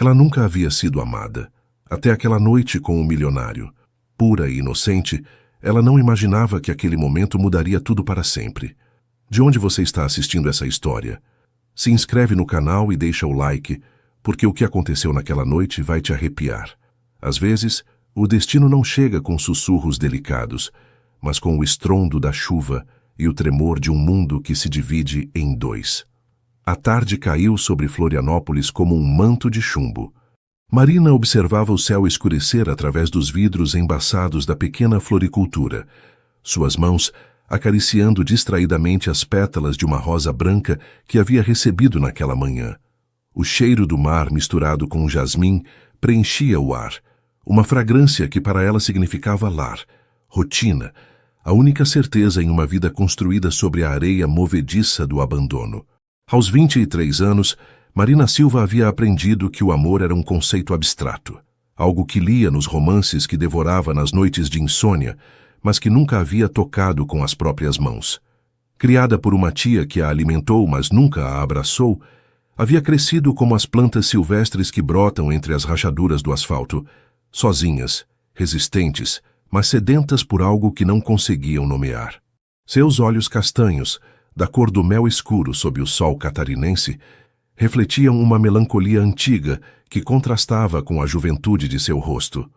Ela nunca havia sido amada, até aquela noite com o milionário. Pura e inocente, ela não imaginava que aquele momento mudaria tudo para sempre. De onde você está assistindo essa história? Se inscreve no canal e deixa o like, porque o que aconteceu naquela noite vai te arrepiar. Às vezes, o destino não chega com sussurros delicados, mas com o estrondo da chuva e o tremor de um mundo que se divide em dois. A tarde caiu sobre Florianópolis como um manto de chumbo. Marina observava o céu escurecer através dos vidros embaçados da pequena floricultura, suas mãos acariciando distraidamente as pétalas de uma rosa branca que havia recebido naquela manhã. O cheiro do mar misturado com o jasmim preenchia o ar, uma fragrância que para ela significava lar, rotina, a única certeza em uma vida construída sobre a areia movediça do abandono. Aos 23 anos, Marina Silva havia aprendido que o amor era um conceito abstrato, algo que lia nos romances que devorava nas noites de insônia, mas que nunca havia tocado com as próprias mãos. Criada por uma tia que a alimentou, mas nunca a abraçou, havia crescido como as plantas silvestres que brotam entre as rachaduras do asfalto, sozinhas, resistentes, mas sedentas por algo que não conseguiam nomear. Seus olhos castanhos, da cor do mel escuro sob o sol catarinense, refletiam uma melancolia antiga que contrastava com a juventude de seu rosto.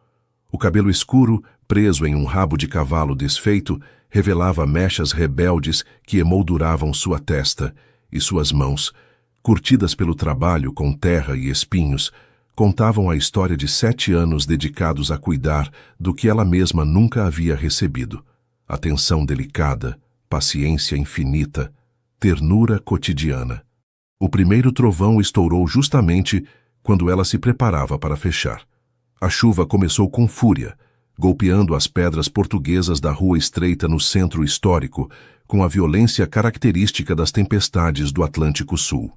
O cabelo escuro, preso em um rabo de cavalo desfeito, revelava mechas rebeldes que emolduravam sua testa, e suas mãos, curtidas pelo trabalho com terra e espinhos, contavam a história de 7 anos dedicados a cuidar do que ela mesma nunca havia recebido. Atenção delicada, paciência infinita, ternura cotidiana. O primeiro trovão estourou justamente quando ela se preparava para fechar. A chuva começou com fúria, golpeando as pedras portuguesas da rua estreita no centro histórico, com a violência característica das tempestades do Atlântico Sul.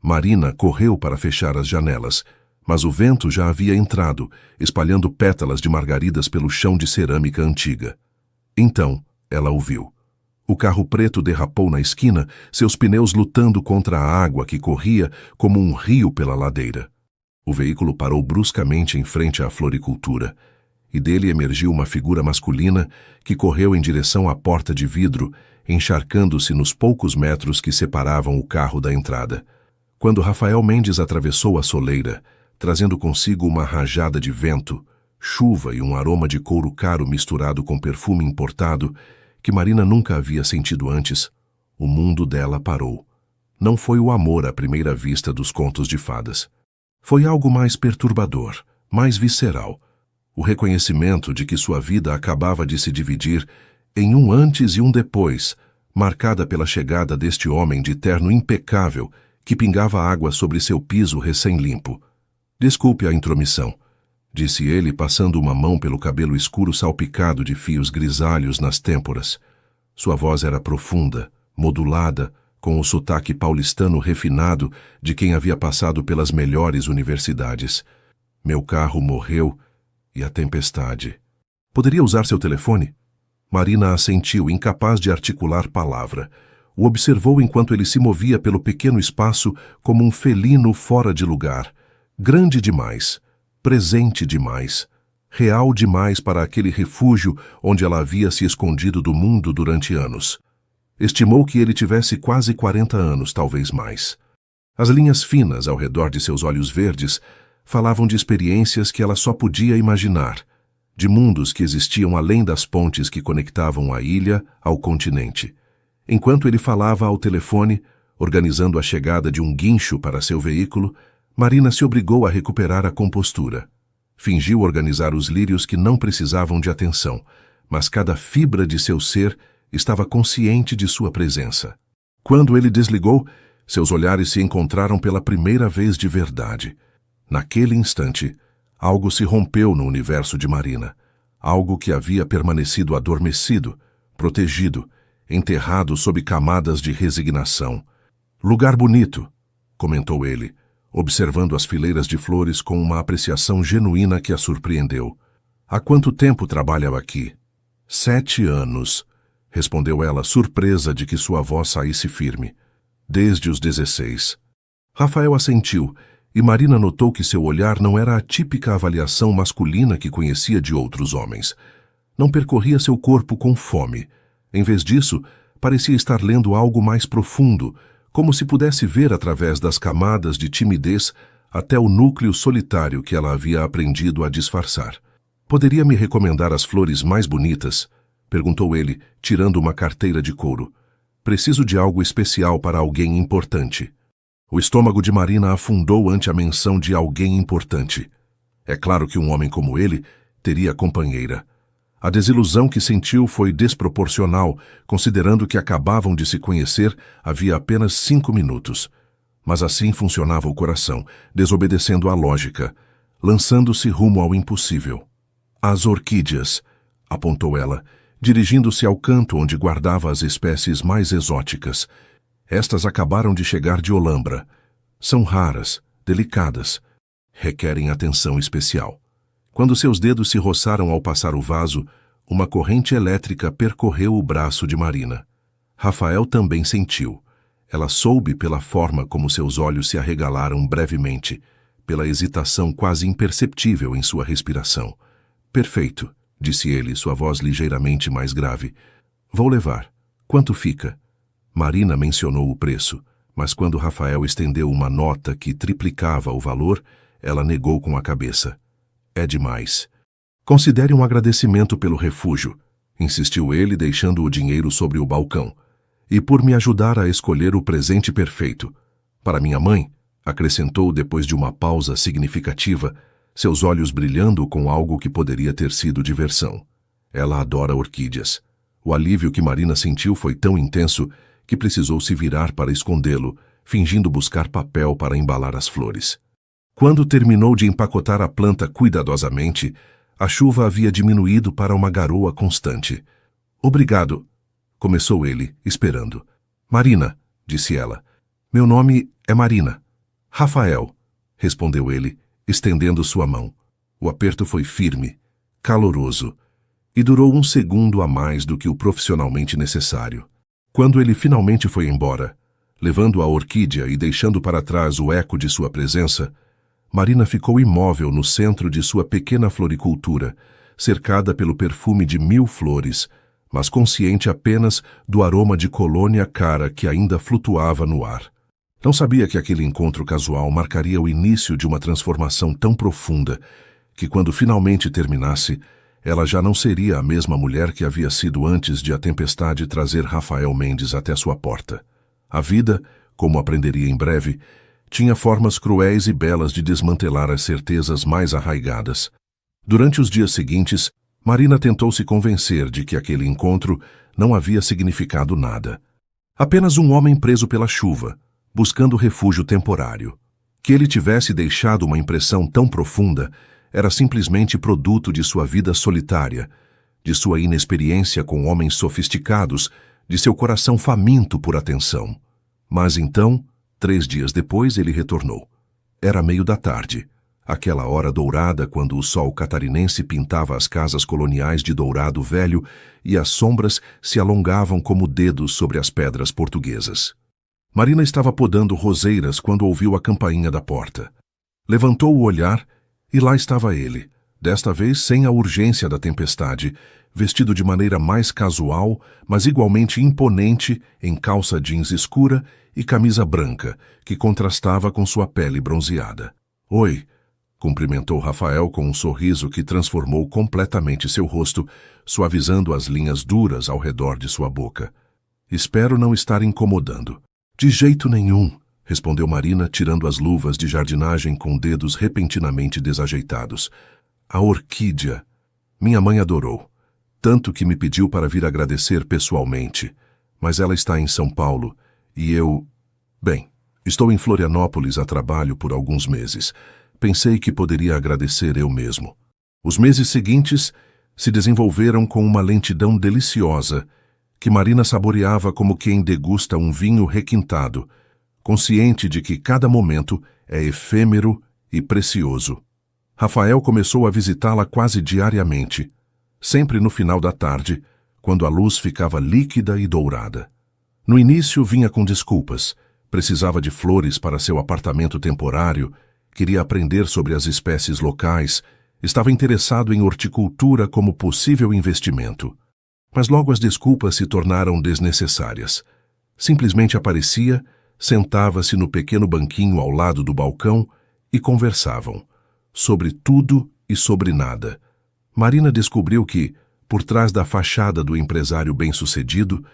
Marina correu para fechar as janelas, mas o vento já havia entrado, espalhando pétalas de margaridas pelo chão de cerâmica antiga. Então, ela o viu. O carro preto derrapou na esquina, seus pneus lutando contra a água que corria como um rio pela ladeira. O veículo parou bruscamente em frente à floricultura, e dele emergiu uma figura masculina que correu em direção à porta de vidro, encharcando-se nos poucos metros que separavam o carro da entrada. Quando Rafael Mendes atravessou a soleira, trazendo consigo uma rajada de vento, chuva e um aroma de couro caro misturado com perfume importado, que Marina nunca havia sentido antes, o mundo dela parou. Não foi o amor à primeira vista dos contos de fadas. Foi algo mais perturbador, mais visceral. O reconhecimento de que sua vida acabava de se dividir em um antes e um depois, marcada pela chegada deste homem de terno impecável que pingava água sobre seu piso recém-limpo. Desculpe a intromissão, disse ele, passando uma mão pelo cabelo escuro salpicado de fios grisalhos nas têmporas. Sua voz era profunda, modulada, com o sotaque paulistano refinado de quem havia passado pelas melhores universidades. Meu carro morreu e a tempestade. Poderia usar seu telefone? Marina assentiu, incapaz de articular palavra. O observou enquanto ele se movia pelo pequeno espaço como um felino fora de lugar. Grande demais, presente demais, real demais para aquele refúgio onde ela havia se escondido do mundo durante anos. Estimou que ele tivesse quase 40 anos, talvez mais. As linhas finas ao redor de seus olhos verdes falavam de experiências que ela só podia imaginar, de mundos que existiam além das pontes que conectavam a ilha ao continente. Enquanto ele falava ao telefone, organizando a chegada de um guincho para seu veículo, Marina se obrigou a recuperar a compostura. Fingiu organizar os lírios que não precisavam de atenção, mas cada fibra de seu ser estava consciente de sua presença. Quando ele desligou, seus olhares se encontraram pela primeira vez de verdade. Naquele instante, algo se rompeu no universo de Marina, algo que havia permanecido adormecido, protegido, enterrado sob camadas de resignação. Lugar bonito, comentou ele, observando as fileiras de flores com uma apreciação genuína que a surpreendeu. Há quanto tempo trabalha aqui? 7 anos, respondeu ela, surpresa de que sua voz saísse firme. Desde os 16. Rafael assentiu, e Marina notou que seu olhar não era a típica avaliação masculina que conhecia de outros homens. Não percorria seu corpo com fome. Em vez disso, parecia estar lendo algo mais profundo, como se pudesse ver através das camadas de timidez até o núcleo solitário que ela havia aprendido a disfarçar. "Poderia me recomendar as flores mais bonitas?" perguntou ele, tirando uma carteira de couro. "Preciso de algo especial para alguém importante." O estômago de Marina afundou ante a menção de alguém importante. É claro que um homem como ele teria companheira. A desilusão que sentiu foi desproporcional, considerando que acabavam de se conhecer havia apenas 5 minutos. Mas assim funcionava o coração, desobedecendo à lógica, lançando-se rumo ao impossível. "As orquídeas", apontou ela, dirigindo-se ao canto onde guardava as espécies mais exóticas. "Estas acabaram de chegar de Olambra. São raras, delicadas. Requerem atenção especial." Quando seus dedos se roçaram ao passar o vaso, uma corrente elétrica percorreu o braço de Marina. Rafael também sentiu. Ela soube pela forma como seus olhos se arregalaram brevemente, pela hesitação quase imperceptível em sua respiração. "Perfeito", disse ele, sua voz ligeiramente mais grave. "Vou levar. Quanto fica?" Marina mencionou o preço, mas quando Rafael estendeu uma nota que triplicava o valor, ela negou com a cabeça. "É demais." "Considere um agradecimento pelo refúgio", insistiu ele, deixando o dinheiro sobre o balcão. "E por me ajudar a escolher o presente perfeito. Para minha mãe", acrescentou depois de uma pausa significativa, seus olhos brilhando com algo que poderia ter sido diversão. "Ela adora orquídeas." O alívio que Marina sentiu foi tão intenso que precisou se virar para escondê-lo, fingindo buscar papel para embalar as flores. Quando terminou de empacotar a planta cuidadosamente, a chuva havia diminuído para uma garoa constante. "Obrigado", começou ele, esperando. "Marina", disse ela. "Meu nome é Marina." "Rafael", respondeu ele, estendendo sua mão. O aperto foi firme, caloroso, e durou 1 segundo a mais do que o profissionalmente necessário. Quando ele finalmente foi embora, levando a orquídea e deixando para trás o eco de sua presença, Marina ficou imóvel no centro de sua pequena floricultura, cercada pelo perfume de 1000 flores, mas consciente apenas do aroma de colônia cara que ainda flutuava no ar. Não sabia que aquele encontro casual marcaria o início de uma transformação tão profunda que, quando finalmente terminasse, ela já não seria a mesma mulher que havia sido antes de a tempestade trazer Rafael Mendes até sua porta. A vida, como aprenderia em breve, tinha formas cruéis e belas de desmantelar as certezas mais arraigadas. Durante os dias seguintes, Marina tentou se convencer de que aquele encontro não havia significado nada. Apenas um homem preso pela chuva, buscando refúgio temporário. Que ele tivesse deixado uma impressão tão profunda era simplesmente produto de sua vida solitária, de sua inexperiência com homens sofisticados, de seu coração faminto por atenção. Mas então, 3 dias depois, ele retornou. Era meio da tarde, aquela hora dourada quando o sol catarinense pintava as casas coloniais de dourado velho e as sombras se alongavam como dedos sobre as pedras portuguesas. Marina estava podando roseiras quando ouviu a campainha da porta. Levantou o olhar e lá estava ele, desta vez sem a urgência da tempestade, vestido de maneira mais casual, mas igualmente imponente, em calça jeans escura e camisa branca, que contrastava com sua pele bronzeada. "Oi", cumprimentou Rafael com um sorriso que transformou completamente seu rosto, suavizando as linhas duras ao redor de sua boca. "Espero não estar incomodando." "De jeito nenhum", respondeu Marina, tirando as luvas de jardinagem com dedos repentinamente desajeitados. "A orquídea. Minha mãe adorou. Tanto que me pediu para vir agradecer pessoalmente. Mas ela está em São Paulo e eu... Bem, estou em Florianópolis a trabalho por alguns meses. Pensei que poderia agradecer eu mesmo." Os meses seguintes se desenvolveram com uma lentidão deliciosa, que Marina saboreava como quem degusta um vinho requintado, consciente de que cada momento é efêmero e precioso. Rafael começou a visitá-la quase diariamente, sempre no final da tarde, quando a luz ficava líquida e dourada. No início vinha com desculpas, precisava de flores para seu apartamento temporário, Queria aprender sobre as espécies locais, estava interessado em horticultura como possível investimento. Mas logo as desculpas se tornaram desnecessárias. Simplesmente aparecia, sentava-se no pequeno banquinho ao lado do balcão e conversavam, sobre tudo e sobre nada. Marina descobriu que, por trás da fachada do empresário bem-sucedido,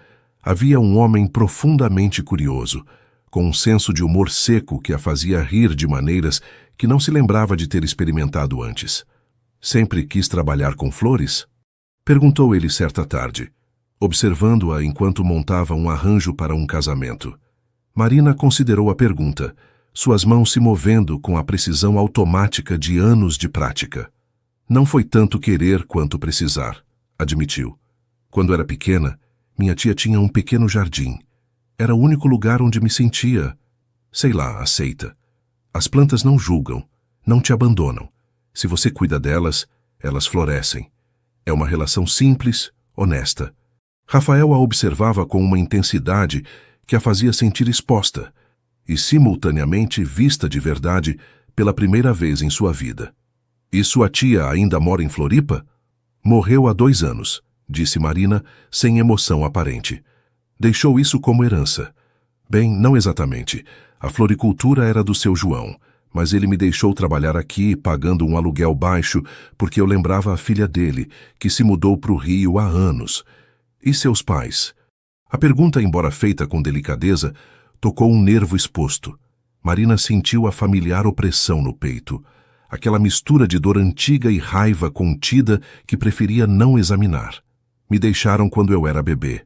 havia um homem profundamente curioso, com um senso de humor seco que a fazia rir de maneiras que não se lembrava de ter experimentado antes. Sempre quis trabalhar com flores? Perguntou ele certa tarde, observando-a enquanto montava um arranjo para um casamento. Marina considerou a pergunta, suas mãos se movendo com a precisão automática de anos de prática. Não foi tanto querer quanto precisar, admitiu. Quando era pequena, minha tia tinha um pequeno jardim. Era o único lugar onde me sentia, sei lá, aceita. As plantas não julgam, não te abandonam. Se você cuida delas, elas florescem. É uma relação simples, honesta. Rafael a observava com uma intensidade que a fazia sentir exposta e, simultaneamente, vista de verdade pela primeira vez em sua vida. E sua tia ainda mora em Floripa? Morreu há 2 anos, disse Marina, sem emoção aparente. Deixou isso como herança. Bem, não exatamente. A floricultura era do seu João, mas ele me deixou trabalhar aqui, pagando um aluguel baixo, porque eu lembrava a filha dele, que se mudou para o Rio há anos. E seus pais? A pergunta, embora feita com delicadeza, tocou um nervo exposto. Marina sentiu a familiar opressão no peito, aquela mistura de dor antiga e raiva contida que preferia não examinar. Me deixaram quando eu era bebê.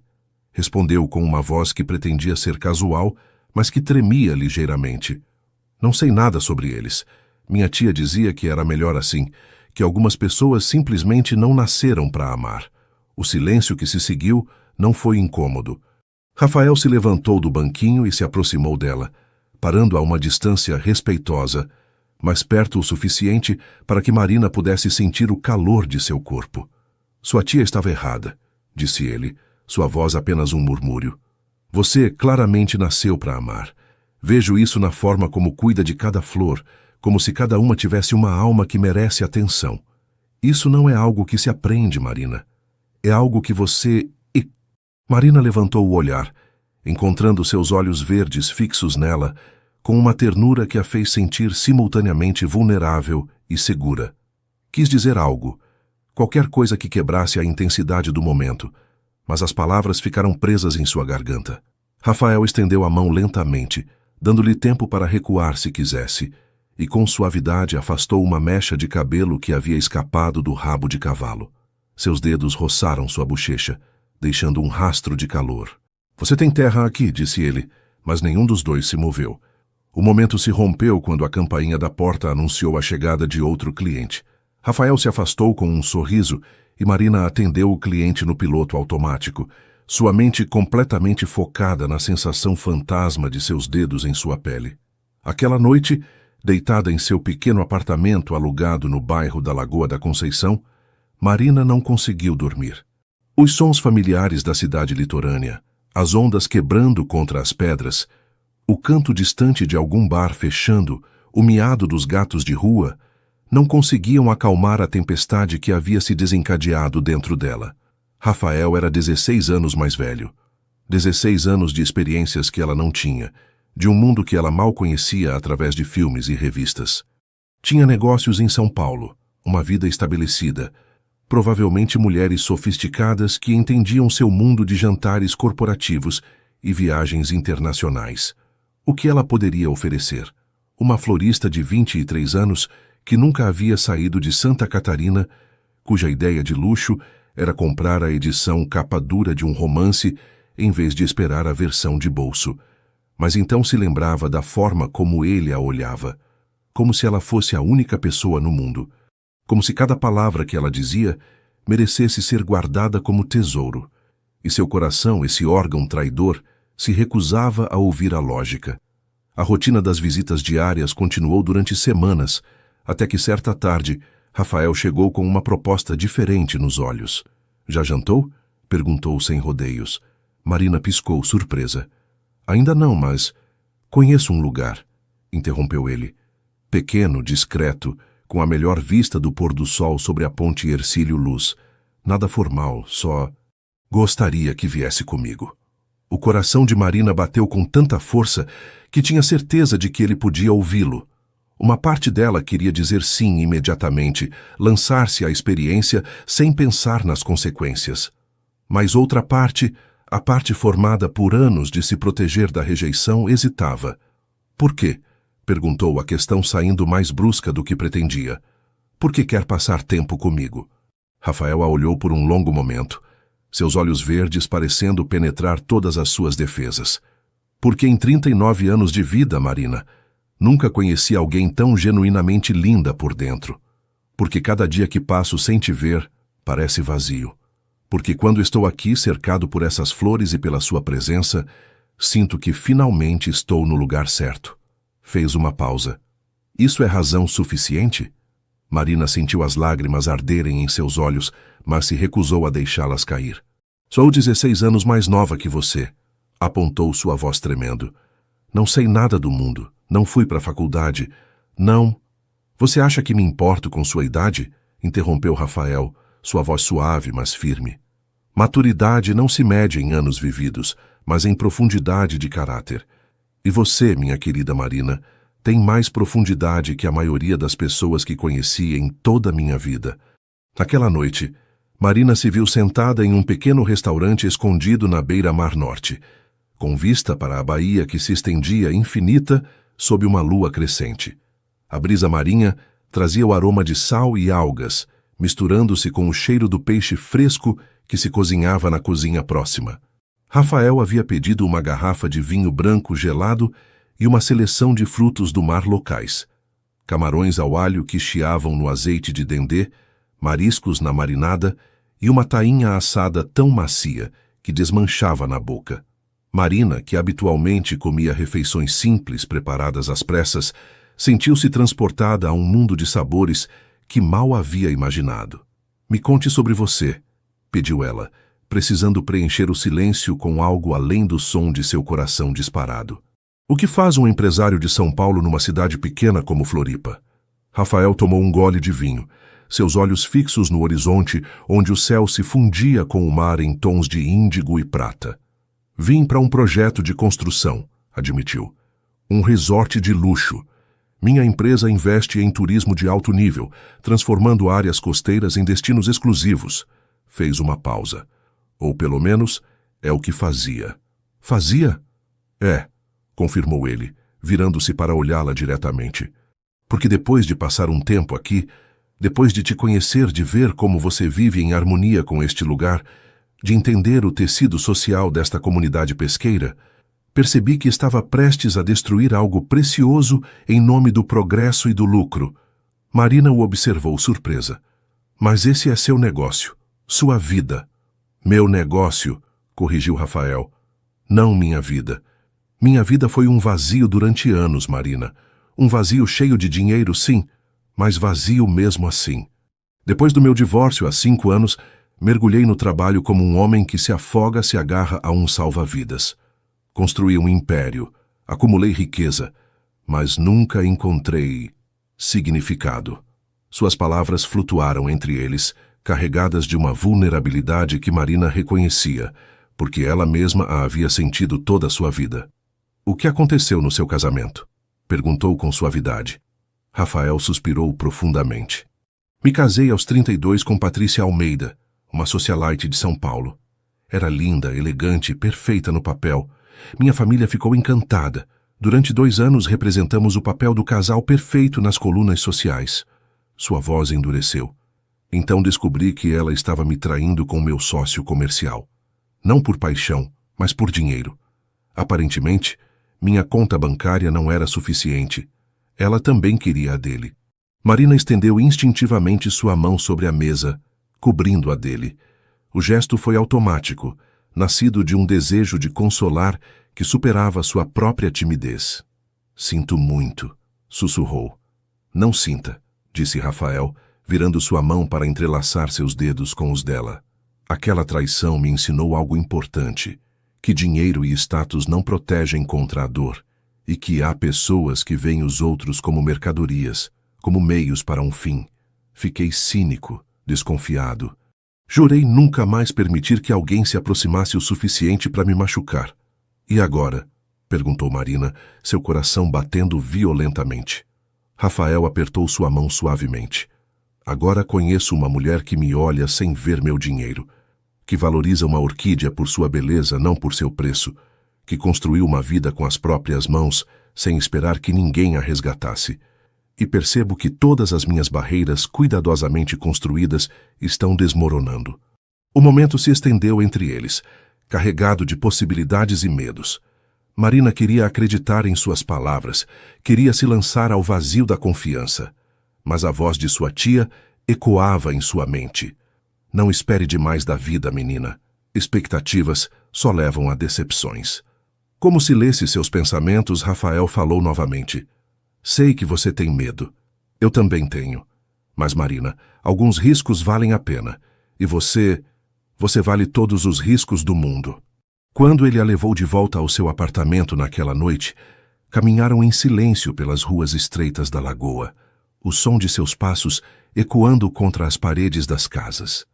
Respondeu com uma voz que pretendia ser casual, mas que tremia ligeiramente. Não sei nada sobre eles. Minha tia dizia que era melhor assim, que algumas pessoas simplesmente não nasceram para amar. O silêncio que se seguiu não foi incômodo. Rafael se levantou do banquinho e se aproximou dela, parando a uma distância respeitosa, mas perto o suficiente para que Marina pudesse sentir o calor de seu corpo. Sua tia estava errada, disse ele, sua voz apenas um murmúrio. Você claramente nasceu para amar. Vejo isso na forma como cuida de cada flor, como se cada uma tivesse uma alma que merece atenção. Isso não é algo que se aprende, Marina. É algo que você... Marina levantou o olhar, encontrando seus olhos verdes fixos nela, com uma ternura que a fez sentir simultaneamente vulnerável e segura. Quis dizer algo, qualquer coisa que quebrasse a intensidade do momento, mas as palavras ficaram presas em sua garganta. Rafael estendeu a mão lentamente, dando-lhe tempo para recuar se quisesse, e com suavidade afastou uma mecha de cabelo que havia escapado do rabo de cavalo. Seus dedos roçaram sua bochecha, deixando um rastro de calor. Você tem terra aqui, disse ele, mas nenhum dos dois se moveu. O momento se rompeu quando a campainha da porta anunciou a chegada de outro cliente. Rafael se afastou com um sorriso e Marina atendeu o cliente no piloto automático, sua mente completamente focada na sensação fantasma de seus dedos em sua pele. Aquela noite, deitada em seu pequeno apartamento alugado no bairro da Lagoa da Conceição, Marina não conseguiu dormir. Os sons familiares da cidade litorânea, as ondas quebrando contra as pedras, o canto distante de algum bar fechando, o miado dos gatos de rua, não conseguiam acalmar a tempestade que havia se desencadeado dentro dela. Rafael era 16 anos mais velho. 16 anos de experiências que ela não tinha, de um mundo que ela mal conhecia através de filmes e revistas. Tinha negócios em São Paulo, uma vida estabelecida, provavelmente mulheres sofisticadas que entendiam seu mundo de jantares corporativos e viagens internacionais. O que ela poderia oferecer? Uma florista de 23 anos que nunca havia saído de Santa Catarina, cuja ideia de luxo era comprar a edição capa dura de um romance em vez de esperar a versão de bolso. Mas então se lembrava da forma como ele a olhava, como se ela fosse a única pessoa no mundo, como se cada palavra que ela dizia merecesse ser guardada como tesouro, e seu coração, esse órgão traidor, se recusava a ouvir a lógica. A rotina das visitas diárias continuou durante semanas, até que certa tarde, Rafael chegou com uma proposta diferente nos olhos. Já jantou? Perguntou sem rodeios. Marina piscou, surpresa. Ainda não, mas... Conheço um lugar, interrompeu ele. Pequeno, discreto, com a melhor vista do pôr do sol sobre a ponte Hercílio Luz. Nada formal, só... Gostaria que viesse comigo. O coração de Marina bateu com tanta força que tinha certeza de que ele podia ouvi-lo. Uma parte dela queria dizer sim imediatamente, lançar-se à experiência sem pensar nas consequências. Mas outra parte, a parte formada por anos de se proteger da rejeição, hesitava. Por quê? Perguntou a questão saindo mais brusca do que pretendia. Por que quer passar tempo comigo? Rafael a olhou por um longo momento, seus olhos verdes parecendo penetrar todas as suas defesas. Porque em 39 anos de vida, Marina, nunca conheci alguém tão genuinamente linda por dentro. Porque cada dia que passo sem te ver, parece vazio. Porque quando estou aqui cercado por essas flores e pela sua presença, sinto que finalmente estou no lugar certo. Fez uma pausa. Isso é razão suficiente? Marina sentiu as lágrimas arderem em seus olhos, mas se recusou a deixá-las cair. Sou 16 anos mais nova que você, apontou sua voz tremendo. Não sei nada do mundo, não fui para a faculdade, não... Você acha que me importo com sua idade? Interrompeu Rafael, sua voz suave, mas firme. Maturidade não se mede em anos vividos, mas em profundidade de caráter. E você, minha querida Marina, tem mais profundidade que a maioria das pessoas que conheci em toda a minha vida. Naquela noite, Marina se viu sentada em um pequeno restaurante escondido na beira-mar norte, com vista para a baía que se estendia infinita sob uma lua crescente. A brisa marinha trazia o aroma de sal e algas, misturando-se com o cheiro do peixe fresco que se cozinhava na cozinha próxima. Rafael havia pedido uma garrafa de vinho branco gelado e uma seleção de frutos do mar locais. Camarões ao alho que chiavam no azeite de dendê, mariscos na marinada e uma tainha assada tão macia que desmanchava na boca. Marina, que habitualmente comia refeições simples preparadas às pressas, sentiu-se transportada a um mundo de sabores que mal havia imaginado. Me conte sobre você, pediu ela, precisando preencher o silêncio com algo além do som de seu coração disparado. O que faz um empresário de São Paulo numa cidade pequena como Floripa? Rafael tomou um gole de vinho, seus olhos fixos no horizonte, onde o céu se fundia com o mar em tons de índigo e prata. Vim para um projeto de construção, admitiu. Um resort de luxo. Minha empresa investe em turismo de alto nível, transformando áreas costeiras em destinos exclusivos. Fez uma pausa. Ou pelo menos, é o que fazia. Fazia? É, confirmou ele, virando-se para olhá-la diretamente. Porque depois de passar um tempo aqui, depois de te conhecer, de ver como você vive em harmonia com este lugar, de entender o tecido social desta comunidade pesqueira, percebi que estava prestes a destruir algo precioso em nome do progresso e do lucro. Marina o observou surpresa. Mas esse é seu negócio, sua vida. Meu negócio, corrigiu Rafael. Não minha vida. Minha vida foi um vazio durante anos, Marina. Um vazio cheio de dinheiro, sim, mas vazio mesmo assim. Depois do meu divórcio há 5 anos, mergulhei no trabalho como um homem que se afoga se agarra a um salva-vidas. Construí um império, acumulei riqueza, mas nunca encontrei significado. Suas palavras flutuaram entre eles, carregadas de uma vulnerabilidade que Marina reconhecia, porque ela mesma a havia sentido toda a sua vida. O que aconteceu no seu casamento? Perguntou com suavidade. Rafael suspirou profundamente. Me casei aos 32 com Patrícia Almeida, uma socialite de São Paulo. Era linda, elegante, perfeita no papel. Minha família ficou encantada. Durante 2 anos representamos o papel do casal perfeito nas colunas sociais. Sua voz endureceu. Então descobri que ela estava me traindo com meu sócio comercial. Não por paixão, mas por dinheiro. Aparentemente, minha conta bancária não era suficiente. Ela também queria a dele. Marina estendeu instintivamente sua mão sobre a mesa, cobrindo a dele. O gesto foi automático, nascido de um desejo de consolar que superava sua própria timidez. Sinto muito, sussurrou. Não sinta, disse Rafael, virando sua mão para entrelaçar seus dedos com os dela. Aquela traição me ensinou algo importante, que dinheiro e status não protegem contra a dor. e que há pessoas que veem os outros como mercadorias, como meios para um fim. Fiquei cínico, desconfiado. Jurei nunca mais permitir que alguém se aproximasse o suficiente para me machucar. E agora? Perguntou Marina, seu coração batendo violentamente. Rafael apertou sua mão suavemente. Agora conheço uma mulher que me olha sem ver meu dinheiro, que valoriza uma orquídea por sua beleza, não por seu preço, que construiu uma vida com as próprias mãos, sem esperar que ninguém a resgatasse. E percebo que todas as minhas barreiras cuidadosamente construídas estão desmoronando. O momento se estendeu entre eles, carregado de possibilidades e medos. Marina queria acreditar em suas palavras, queria se lançar ao vazio da confiança. Mas a voz de sua tia ecoava em sua mente. Não espere demais da vida, menina. Expectativas só levam a decepções. Como se lesse seus pensamentos, Rafael falou novamente. Sei que você tem medo. Eu também tenho. Mas, Marina, alguns riscos valem a pena. E você vale todos os riscos do mundo. Quando ele a levou de volta ao seu apartamento naquela noite, caminharam em silêncio pelas ruas estreitas da lagoa, o som de seus passos ecoando contra as paredes das casas.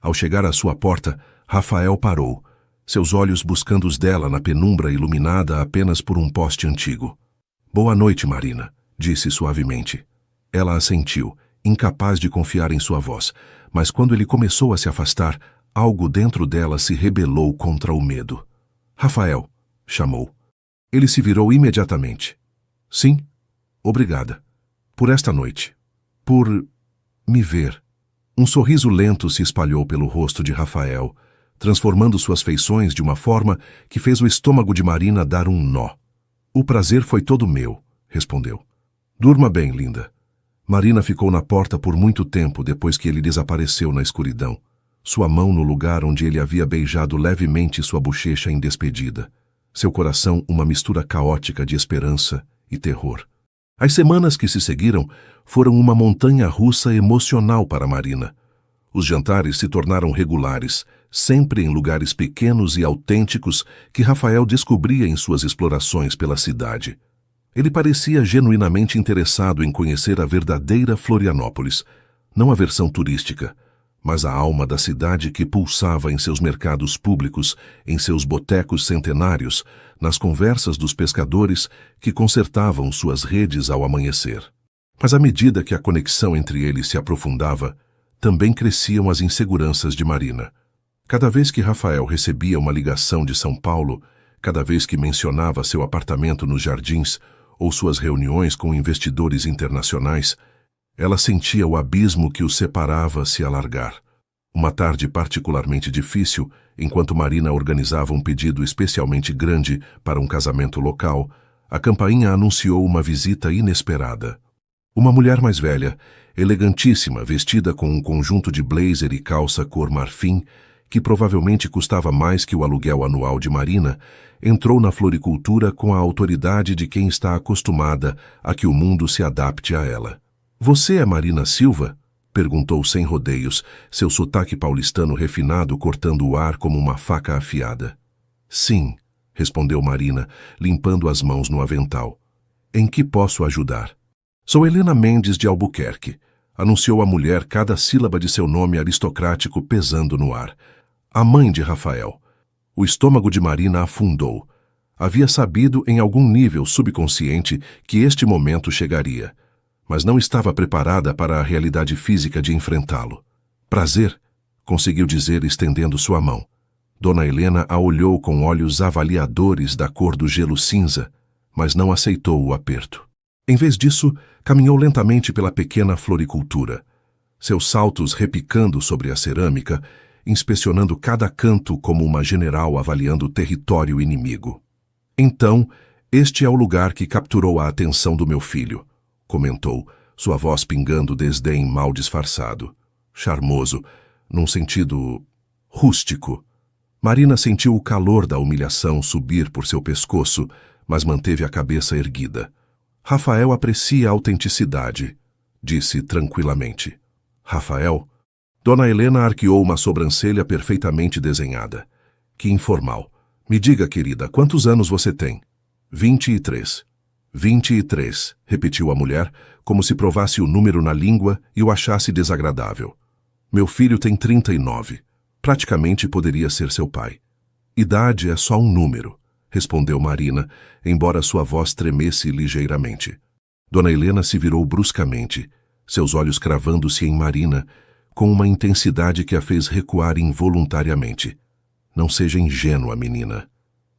Ao chegar à sua porta, Rafael parou, seus olhos buscando os dela na penumbra iluminada apenas por um poste antigo. Boa noite, Marina, disse suavemente. Ela assentiu, incapaz de confiar em sua voz, mas quando ele começou a se afastar, algo dentro dela se rebelou contra o medo. Rafael, chamou. Ele se virou imediatamente. Sim, obrigada. Por esta noite. Por me ver. Um sorriso lento se espalhou pelo rosto de Rafael, transformando suas feições de uma forma que fez o estômago de Marina dar um nó. O prazer foi todo meu, respondeu. Durma bem, linda. Marina ficou na porta por muito tempo depois que ele desapareceu na escuridão, sua mão no lugar onde ele havia beijado levemente sua bochecha em despedida, seu coração uma mistura caótica de esperança e terror. As semanas que se seguiram foram uma montanha-russa emocional para Marina. Os jantares se tornaram regulares, sempre em lugares pequenos e autênticos que Rafael descobria em suas explorações pela cidade. Ele parecia genuinamente interessado em conhecer a verdadeira Florianópolis, não a versão turística, mas a alma da cidade que pulsava em seus mercados públicos, em seus botecos centenários, nas conversas dos pescadores que consertavam suas redes ao amanhecer. Mas à medida que a conexão entre eles se aprofundava, também cresciam as inseguranças de Marina. Cada vez que Rafael recebia uma ligação de São Paulo, cada vez que mencionava seu apartamento nos Jardins ou suas reuniões com investidores internacionais, ela sentia o abismo que os separava se alargar. Uma tarde particularmente difícil, enquanto Marina organizava um pedido especialmente grande para um casamento local, a campainha anunciou uma visita inesperada. Uma mulher mais velha, elegantíssima, vestida com um conjunto de blazer e calça cor marfim, que provavelmente custava mais que o aluguel anual de Marina, entrou na floricultura com a autoridade de quem está acostumada a que o mundo se adapte a ela. Você é Marina Silva? Perguntou sem rodeios, seu sotaque paulistano refinado cortando o ar como uma faca afiada. Sim, respondeu Marina, limpando as mãos no avental. Em que posso ajudar? Sou Helena Mendes de Albuquerque, anunciou a mulher, cada sílaba de seu nome aristocrático pesando no ar. A mãe de Rafael. O estômago de Marina afundou. Havia sabido em algum nível subconsciente que este momento chegaria, mas não estava preparada para a realidade física de enfrentá-lo. Prazer, conseguiu dizer estendendo sua mão. Dona Helena a olhou com olhos avaliadores da cor do gelo cinza, mas não aceitou o aperto. Em vez disso, caminhou lentamente pela pequena floricultura, seus saltos repicando sobre a cerâmica, inspecionando cada canto como uma general avaliando o território inimigo. Então, este é o lugar que capturou a atenção do meu filho, comentou, sua voz pingando desdém mal disfarçado. Charmoso, num sentido rústico. Marina sentiu o calor da humilhação subir por seu pescoço, mas manteve a cabeça erguida. Rafael aprecia a autenticidade, disse tranquilamente. Rafael? Dona Helena arqueou uma sobrancelha perfeitamente desenhada. Que informal. Me diga, querida, quantos anos você tem? 23. 23, repetiu a mulher, como se provasse o número na língua e o achasse desagradável. Meu filho tem 39. Praticamente poderia ser seu pai. Idade é só um número, respondeu Marina, embora sua voz tremesse ligeiramente. Dona Helena se virou bruscamente, seus olhos cravando-se em Marina, com uma intensidade que a fez recuar involuntariamente. Não seja ingênua, menina.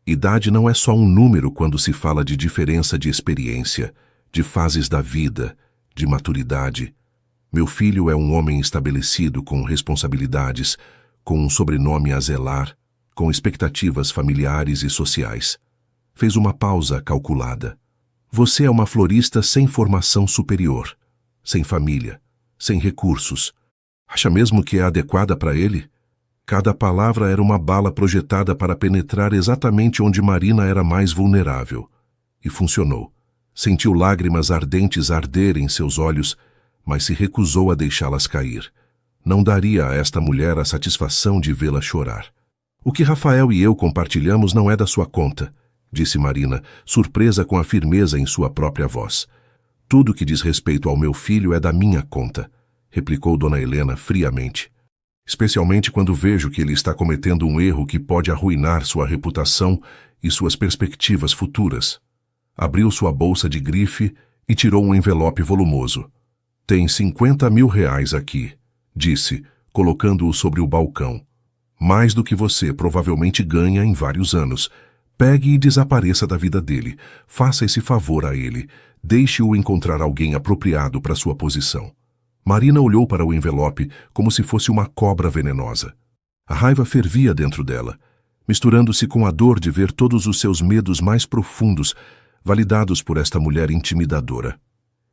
Idade não é só um número quando se fala de diferença de experiência, de fases da vida, de maturidade. Meu filho é um homem estabelecido com responsabilidades, com um sobrenome a zelar, com expectativas familiares e sociais. Fez uma pausa calculada. Você é uma florista sem formação superior, sem família, sem recursos. Acha mesmo que é adequada para ele? Cada palavra era uma bala projetada para penetrar exatamente onde Marina era mais vulnerável. E funcionou. Sentiu lágrimas ardentes arder em seus olhos, mas se recusou a deixá-las cair. Não daria a esta mulher a satisfação de vê-la chorar. O que Rafael e eu compartilhamos não é da sua conta, disse Marina, surpresa com a firmeza em sua própria voz. Tudo que diz respeito ao meu filho é da minha conta, replicou Dona Helena friamente. Especialmente quando vejo que ele está cometendo um erro que pode arruinar sua reputação e suas perspectivas futuras. Abriu sua bolsa de grife e tirou um envelope volumoso. Tem 50 mil reais aqui, disse, colocando-o sobre o balcão. Mais do que você provavelmente ganha em vários anos. Pegue e desapareça da vida dele. Faça esse favor a ele. Deixe-o encontrar alguém apropriado para sua posição. Marina olhou para o envelope como se fosse uma cobra venenosa. A raiva fervia dentro dela, misturando-se com a dor de ver todos os seus medos mais profundos validados por esta mulher intimidadora.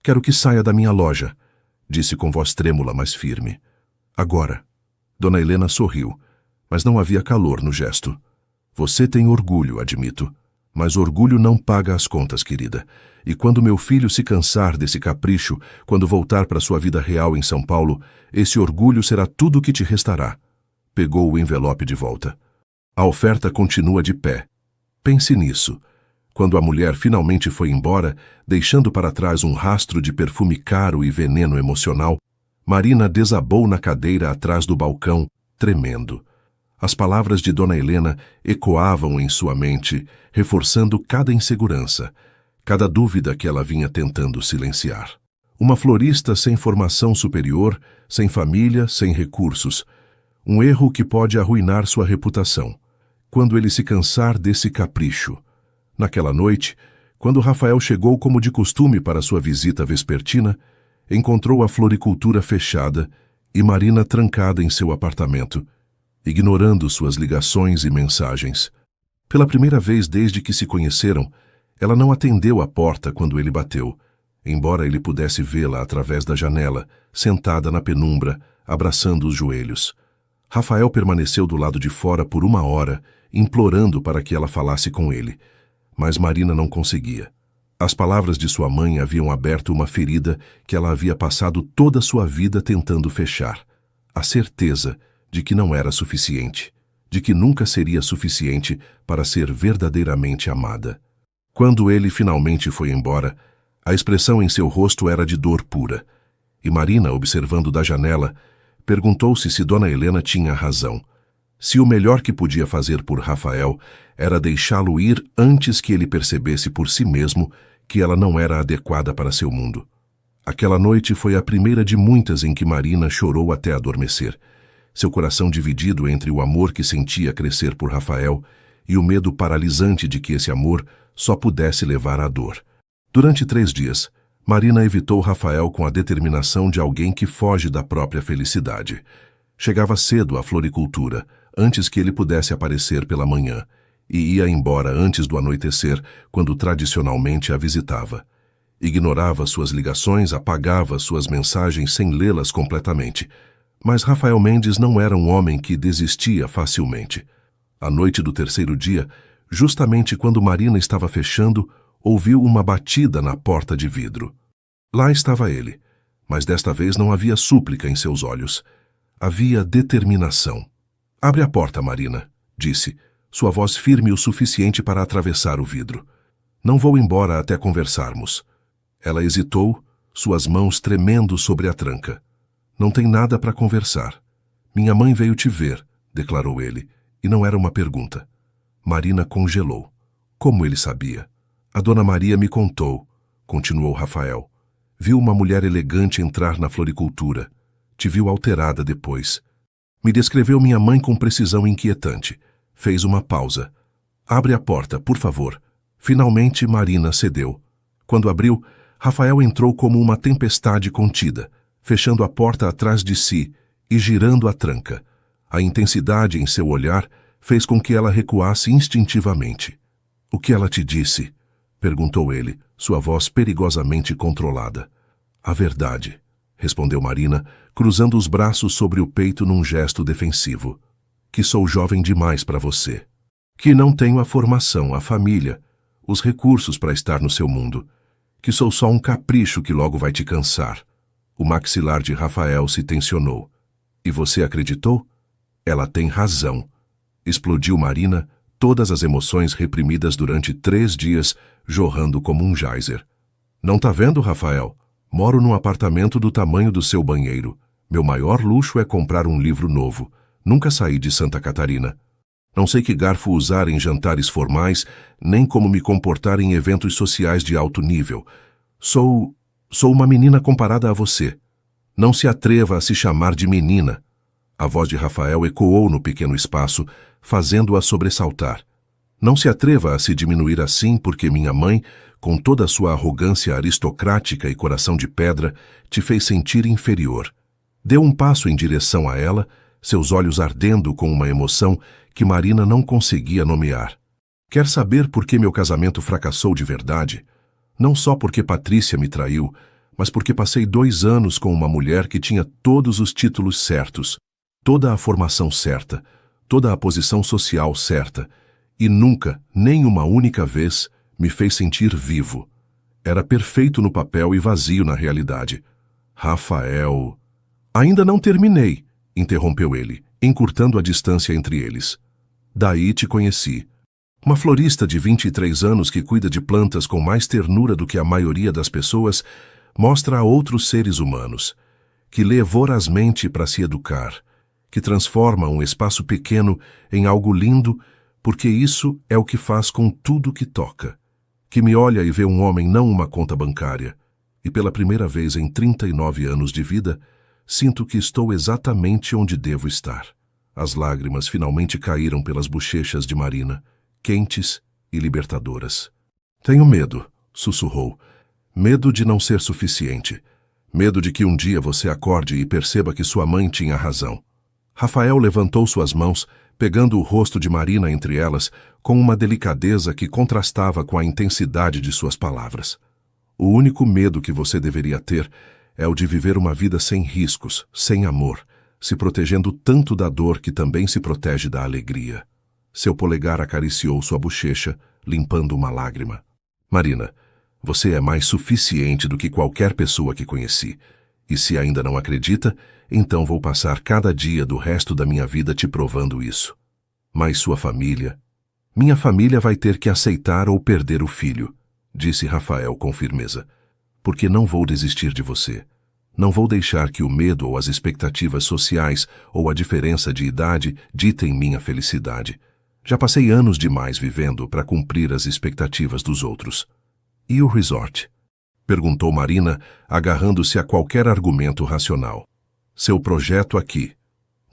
Quero que saia da minha loja, disse com voz trêmula, mas firme. Agora. Dona Helena sorriu, mas não havia calor no gesto. Você tem orgulho, admito. Mas orgulho não paga as contas, querida. E quando meu filho se cansar desse capricho, quando voltar para sua vida real em São Paulo, esse orgulho será tudo o que te restará. Pegou o envelope de volta. A oferta continua de pé. Pense nisso. Quando a mulher finalmente foi embora, deixando para trás um rastro de perfume caro e veneno emocional, Marina desabou na cadeira atrás do balcão, tremendo. As palavras de Dona Helena ecoavam em sua mente, reforçando cada insegurança, cada dúvida que ela vinha tentando silenciar. Uma florista sem formação superior, sem família, sem recursos. Um erro que pode arruinar sua reputação. Quando ele se cansar desse capricho. Naquela noite, quando Rafael chegou como de costume para sua visita vespertina, encontrou a floricultura fechada e Marina trancada em seu apartamento, ignorando suas ligações e mensagens. Pela primeira vez desde que se conheceram, ela não atendeu à porta quando ele bateu, embora ele pudesse vê-la através da janela, sentada na penumbra, abraçando os joelhos. Rafael permaneceu do lado de fora por 1 hora, implorando para que ela falasse com ele, mas Marina não conseguia. As palavras de sua mãe haviam aberto uma ferida que ela havia passado toda a sua vida tentando fechar. A certeza de que não era suficiente, de que nunca seria suficiente para ser verdadeiramente amada. Quando ele finalmente foi embora, a expressão em seu rosto era de dor pura, e Marina, observando da janela, perguntou-se se Dona Helena tinha razão, se o melhor que podia fazer por Rafael era deixá-lo ir antes que ele percebesse por si mesmo que ela não era adequada para seu mundo. Aquela noite foi a primeira de muitas em que Marina chorou até adormecer, seu coração dividido entre o amor que sentia crescer por Rafael e o medo paralisante de que esse amor só pudesse levar à dor. Durante 3 dias, Marina evitou Rafael com a determinação de alguém que foge da própria felicidade. Chegava cedo à floricultura, antes que ele pudesse aparecer pela manhã, e ia embora antes do anoitecer, quando tradicionalmente a visitava. Ignorava suas ligações, apagava suas mensagens sem lê-las completamente. Mas Rafael Mendes não era um homem que desistia facilmente. À noite do 3º dia, justamente quando Marina estava fechando, ouviu uma batida na porta de vidro. Lá estava ele, mas desta vez não havia súplica em seus olhos. Havia determinação. «Abre a porta, Marina», disse, sua voz firme o suficiente para atravessar o vidro. Não vou embora até conversarmos. Ela hesitou, suas mãos tremendo sobre a tranca. Não tem nada para conversar. Minha mãe veio te ver, declarou ele, e não era uma pergunta. Marina congelou. Como ele sabia? A Dona Maria me contou, continuou Rafael. Viu uma mulher elegante entrar na floricultura. Te viu alterada depois. Me descreveu minha mãe com precisão inquietante. Fez uma pausa. Abre a porta, por favor. Finalmente Marina cedeu. Quando abriu, Rafael entrou como uma tempestade contida, fechando a porta atrás de si e girando a tranca. A intensidade em seu olhar fez com que ela recuasse instintivamente. O que ela te disse? Perguntou ele, sua voz perigosamente controlada. A verdade, respondeu Marina, cruzando os braços sobre o peito num gesto defensivo. Que sou jovem demais para você. Que não tenho a formação, a família, os recursos para estar no seu mundo. Que sou só um capricho que logo vai te cansar. O maxilar de Rafael se tensionou. E você acreditou? Ela tem razão. Explodiu Marina, todas as emoções reprimidas durante 3 dias, jorrando como um geyser. Não tá vendo, Rafael? Moro num apartamento do tamanho do seu banheiro. Meu maior luxo é comprar um livro novo. Nunca saí de Santa Catarina. Não sei que garfo usar em jantares formais, nem como me comportar em eventos sociais de alto nível. Sou uma menina comparada a você. Não se atreva a se chamar de menina. A voz de Rafael ecoou no pequeno espaço, fazendo-a sobressaltar. Não se atreva a se diminuir assim porque minha mãe, com toda a sua arrogância aristocrática e coração de pedra, te fez sentir inferior. Deu um passo em direção a ela, seus olhos ardendo com uma emoção que Marina não conseguia nomear. Quer saber por que meu casamento fracassou de verdade? Não só porque Patrícia me traiu, mas porque passei 2 anos com uma mulher que tinha todos os títulos certos, toda a formação certa, toda a posição social certa, e nunca, nem uma única vez, me fez sentir vivo. Era perfeito no papel e vazio na realidade. Rafael... Ainda não terminei, interrompeu ele, encurtando a distância entre eles. Daí te conheci. Uma florista de 23 anos que cuida de plantas com mais ternura do que a maioria das pessoas, mostra a outros seres humanos, que lê vorazmente para se educar, que transforma um espaço pequeno em algo lindo, porque isso é o que faz com tudo que toca, que me olha e vê um homem, não uma conta bancária, e pela primeira vez em 39 anos de vida, sinto que estou exatamente onde devo estar. As lágrimas finalmente caíram pelas bochechas de Marina, quentes e libertadoras. Tenho medo, sussurrou. Medo de não ser suficiente. Medo de que um dia você acorde e perceba que sua mãe tinha razão. Rafael levantou suas mãos, pegando o rosto de Marina entre elas, com uma delicadeza que contrastava com a intensidade de suas palavras. O único medo que você deveria ter é o de viver uma vida sem riscos, sem amor, se protegendo tanto da dor que também se protege da alegria. Seu polegar acariciou sua bochecha, limpando uma lágrima. Marina, você é mais suficiente do que qualquer pessoa que conheci. E se ainda não acredita, então vou passar cada dia do resto da minha vida te provando isso. Mas sua família... Minha família vai ter que aceitar ou perder o filho, disse Rafael com firmeza. Porque não vou desistir de você. Não vou deixar que o medo ou as expectativas sociais ou a diferença de idade ditem minha felicidade. Já passei anos demais vivendo para cumprir as expectativas dos outros. E o resort? Perguntou Marina, agarrando-se a qualquer argumento racional. Seu projeto aqui.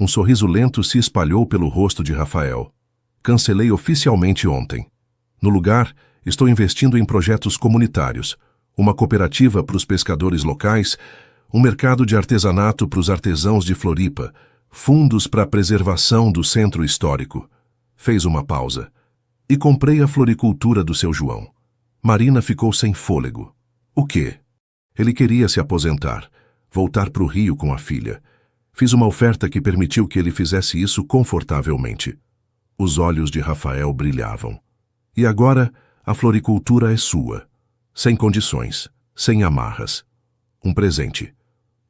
Um sorriso lento se espalhou pelo rosto de Rafael. Cancelei oficialmente ontem. No lugar, estou investindo em projetos comunitários, uma cooperativa para os pescadores locais, um mercado de artesanato para os artesãos de Floripa, fundos para a preservação do centro histórico. Fez uma pausa. E comprei a floricultura do seu João. Marina ficou sem fôlego. O quê? Ele queria se aposentar, voltar para o Rio com a filha. Fiz uma oferta que permitiu que ele fizesse isso confortavelmente. Os olhos de Rafael brilhavam. E agora, a floricultura é sua. Sem condições, sem amarras. Um presente.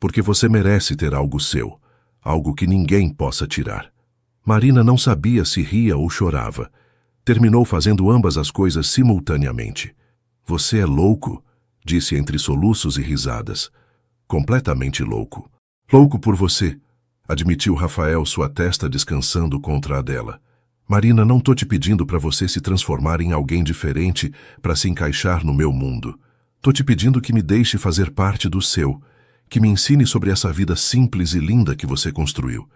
Porque você merece ter algo seu, algo que ninguém possa tirar. Marina não sabia se ria ou chorava. Terminou fazendo ambas as coisas simultaneamente. Você é louco, disse entre soluços e risadas. Completamente louco. Louco por você, admitiu Rafael, sua testa descansando contra a dela. Marina, não tô te pedindo para você se transformar em alguém diferente para se encaixar no meu mundo. Tô te pedindo que me deixe fazer parte do seu, que me ensine sobre essa vida simples e linda que você construiu,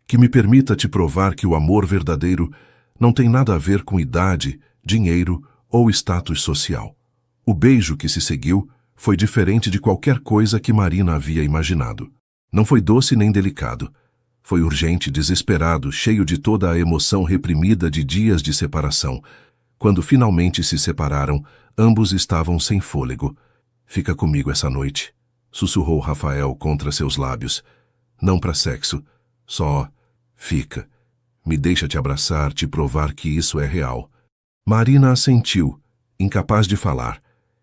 que me permita te provar que o amor verdadeiro não tem nada a ver com idade, dinheiro ou status social. O beijo que se seguiu foi diferente de qualquer coisa que Marina havia imaginado. Não foi doce nem delicado. Foi urgente, desesperado, cheio de toda a emoção reprimida de dias de separação. Quando finalmente se separaram, ambos estavam sem fôlego. Fica comigo essa noite, sussurrou Rafael contra seus lábios. Não para sexo, só fica. Me deixa te abraçar, te provar que isso é real. Marina assentiu, incapaz de falar.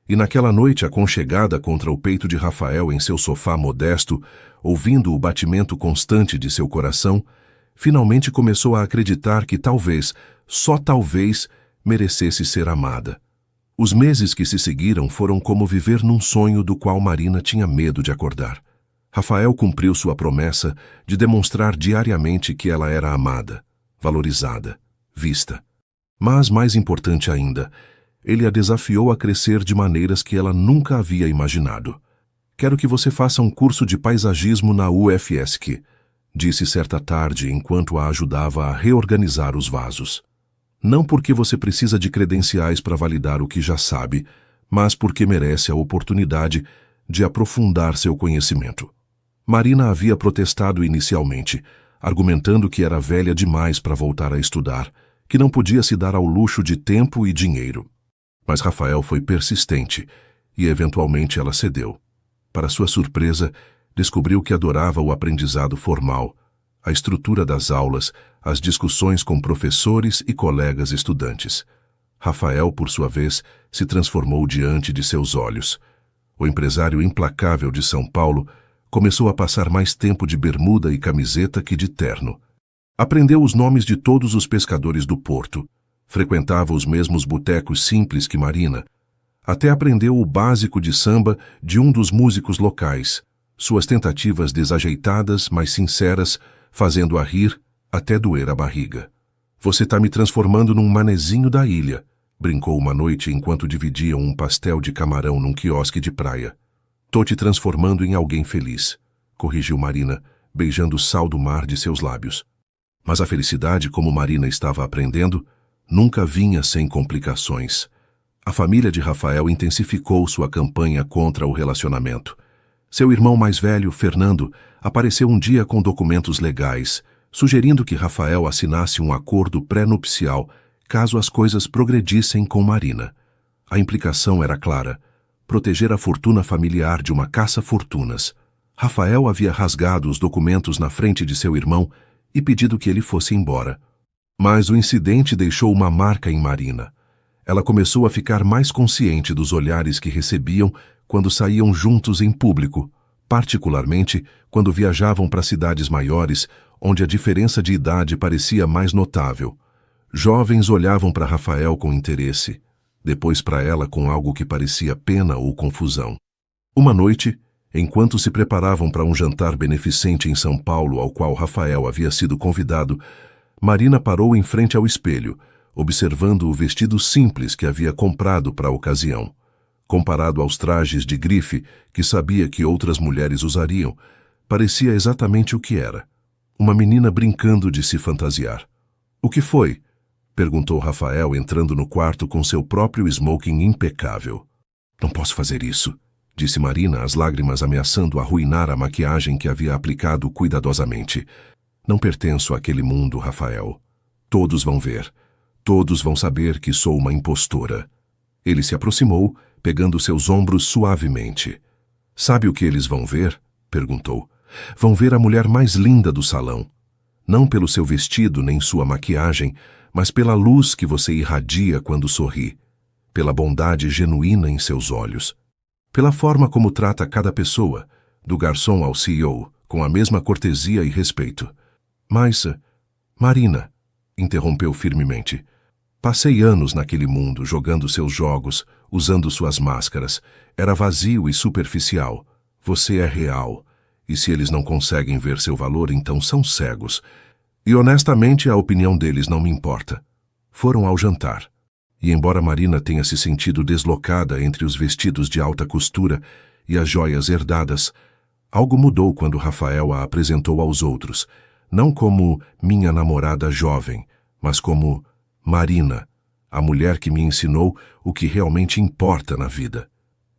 E naquela noite aconchegada contra o peito de Rafael em seu sofá modesto, ouvindo o batimento constante de seu coração, finalmente começou a acreditar que talvez, só talvez, merecesse ser amada. Os meses que se seguiram foram como viver num sonho do qual Marina tinha medo de acordar. Rafael cumpriu sua promessa de demonstrar diariamente que ela era amada, valorizada, vista. Mas, mais importante ainda, ele a desafiou a crescer de maneiras que ela nunca havia imaginado. Quero que você faça um curso de paisagismo na UFSC, disse certa tarde enquanto a ajudava a reorganizar os vasos. Não porque você precisa de credenciais para validar o que já sabe, mas porque merece a oportunidade de aprofundar seu conhecimento. Marina havia protestado inicialmente, argumentando que era velha demais para voltar a estudar, que não podia se dar ao luxo de tempo e dinheiro. Mas Rafael foi persistente e, eventualmente, ela cedeu. Para sua surpresa, descobriu que adorava o aprendizado formal, a estrutura das aulas, as discussões com professores e colegas estudantes. Rafael, por sua vez, se transformou diante de seus olhos. O empresário implacável de São Paulo começou a passar mais tempo de bermuda e camiseta que de terno. Aprendeu os nomes de todos os pescadores do porto. Frequentava os mesmos botecos simples que Marina. Até aprendeu o básico de samba de um dos músicos locais, suas tentativas desajeitadas, mas sinceras, fazendo-a rir até doer a barriga. Você tá me transformando num manezinho da ilha, brincou uma noite enquanto dividiam um pastel de camarão num quiosque de praia. Tô te transformando em alguém feliz, corrigiu Marina, beijando o sal do mar de seus lábios. Mas a felicidade, como Marina estava aprendendo, nunca vinha sem complicações. A família de Rafael intensificou sua campanha contra o relacionamento. Seu irmão mais velho, Fernando, apareceu um dia com documentos legais, sugerindo que Rafael assinasse um acordo pré-nupcial caso as coisas progredissem com Marina. A implicação era clara: proteger a fortuna familiar de uma caça-fortunas. Rafael havia rasgado os documentos na frente de seu irmão e pedido que ele fosse embora. Mas o incidente deixou uma marca em Marina. Ela começou a ficar mais consciente dos olhares que recebiam quando saíam juntos em público, particularmente quando viajavam para cidades maiores, onde a diferença de idade parecia mais notável. Jovens olhavam para Rafael com interesse, depois para ela com algo que parecia pena ou confusão. Uma noite, enquanto se preparavam para um jantar beneficente em São Paulo ao qual Rafael havia sido convidado, Marina parou em frente ao espelho, observando o vestido simples que havia comprado para a ocasião. Comparado aos trajes de grife que sabia que outras mulheres usariam, parecia exatamente o que era: uma menina brincando de se fantasiar. O que foi? Perguntou Rafael, entrando no quarto com seu próprio smoking impecável. Não posso fazer isso, disse Marina, as lágrimas ameaçando arruinar a maquiagem que havia aplicado cuidadosamente. Não pertenço àquele mundo, Rafael. Todos vão ver. Todos vão saber que sou uma impostora. Ele se aproximou, pegando seus ombros suavemente. Sabe o que eles vão ver? Perguntou. Vão ver a mulher mais linda do salão. Não pelo seu vestido nem sua maquiagem, mas pela luz que você irradia quando sorri, pela bondade genuína em seus olhos, pela forma como trata cada pessoa, do garçom ao CEO, com a mesma cortesia e respeito. Mas, Marina, interrompeu firmemente, passei anos naquele mundo jogando seus jogos, usando suas máscaras. Era vazio e superficial. Você é real. E se eles não conseguem ver seu valor, então são cegos. E honestamente, a opinião deles não me importa. Foram ao jantar. E embora Marina tenha se sentido deslocada entre os vestidos de alta costura e as joias herdadas, algo mudou quando Rafael a apresentou aos outros, não como minha namorada jovem, mas como Marina, a mulher que me ensinou o que realmente importa na vida.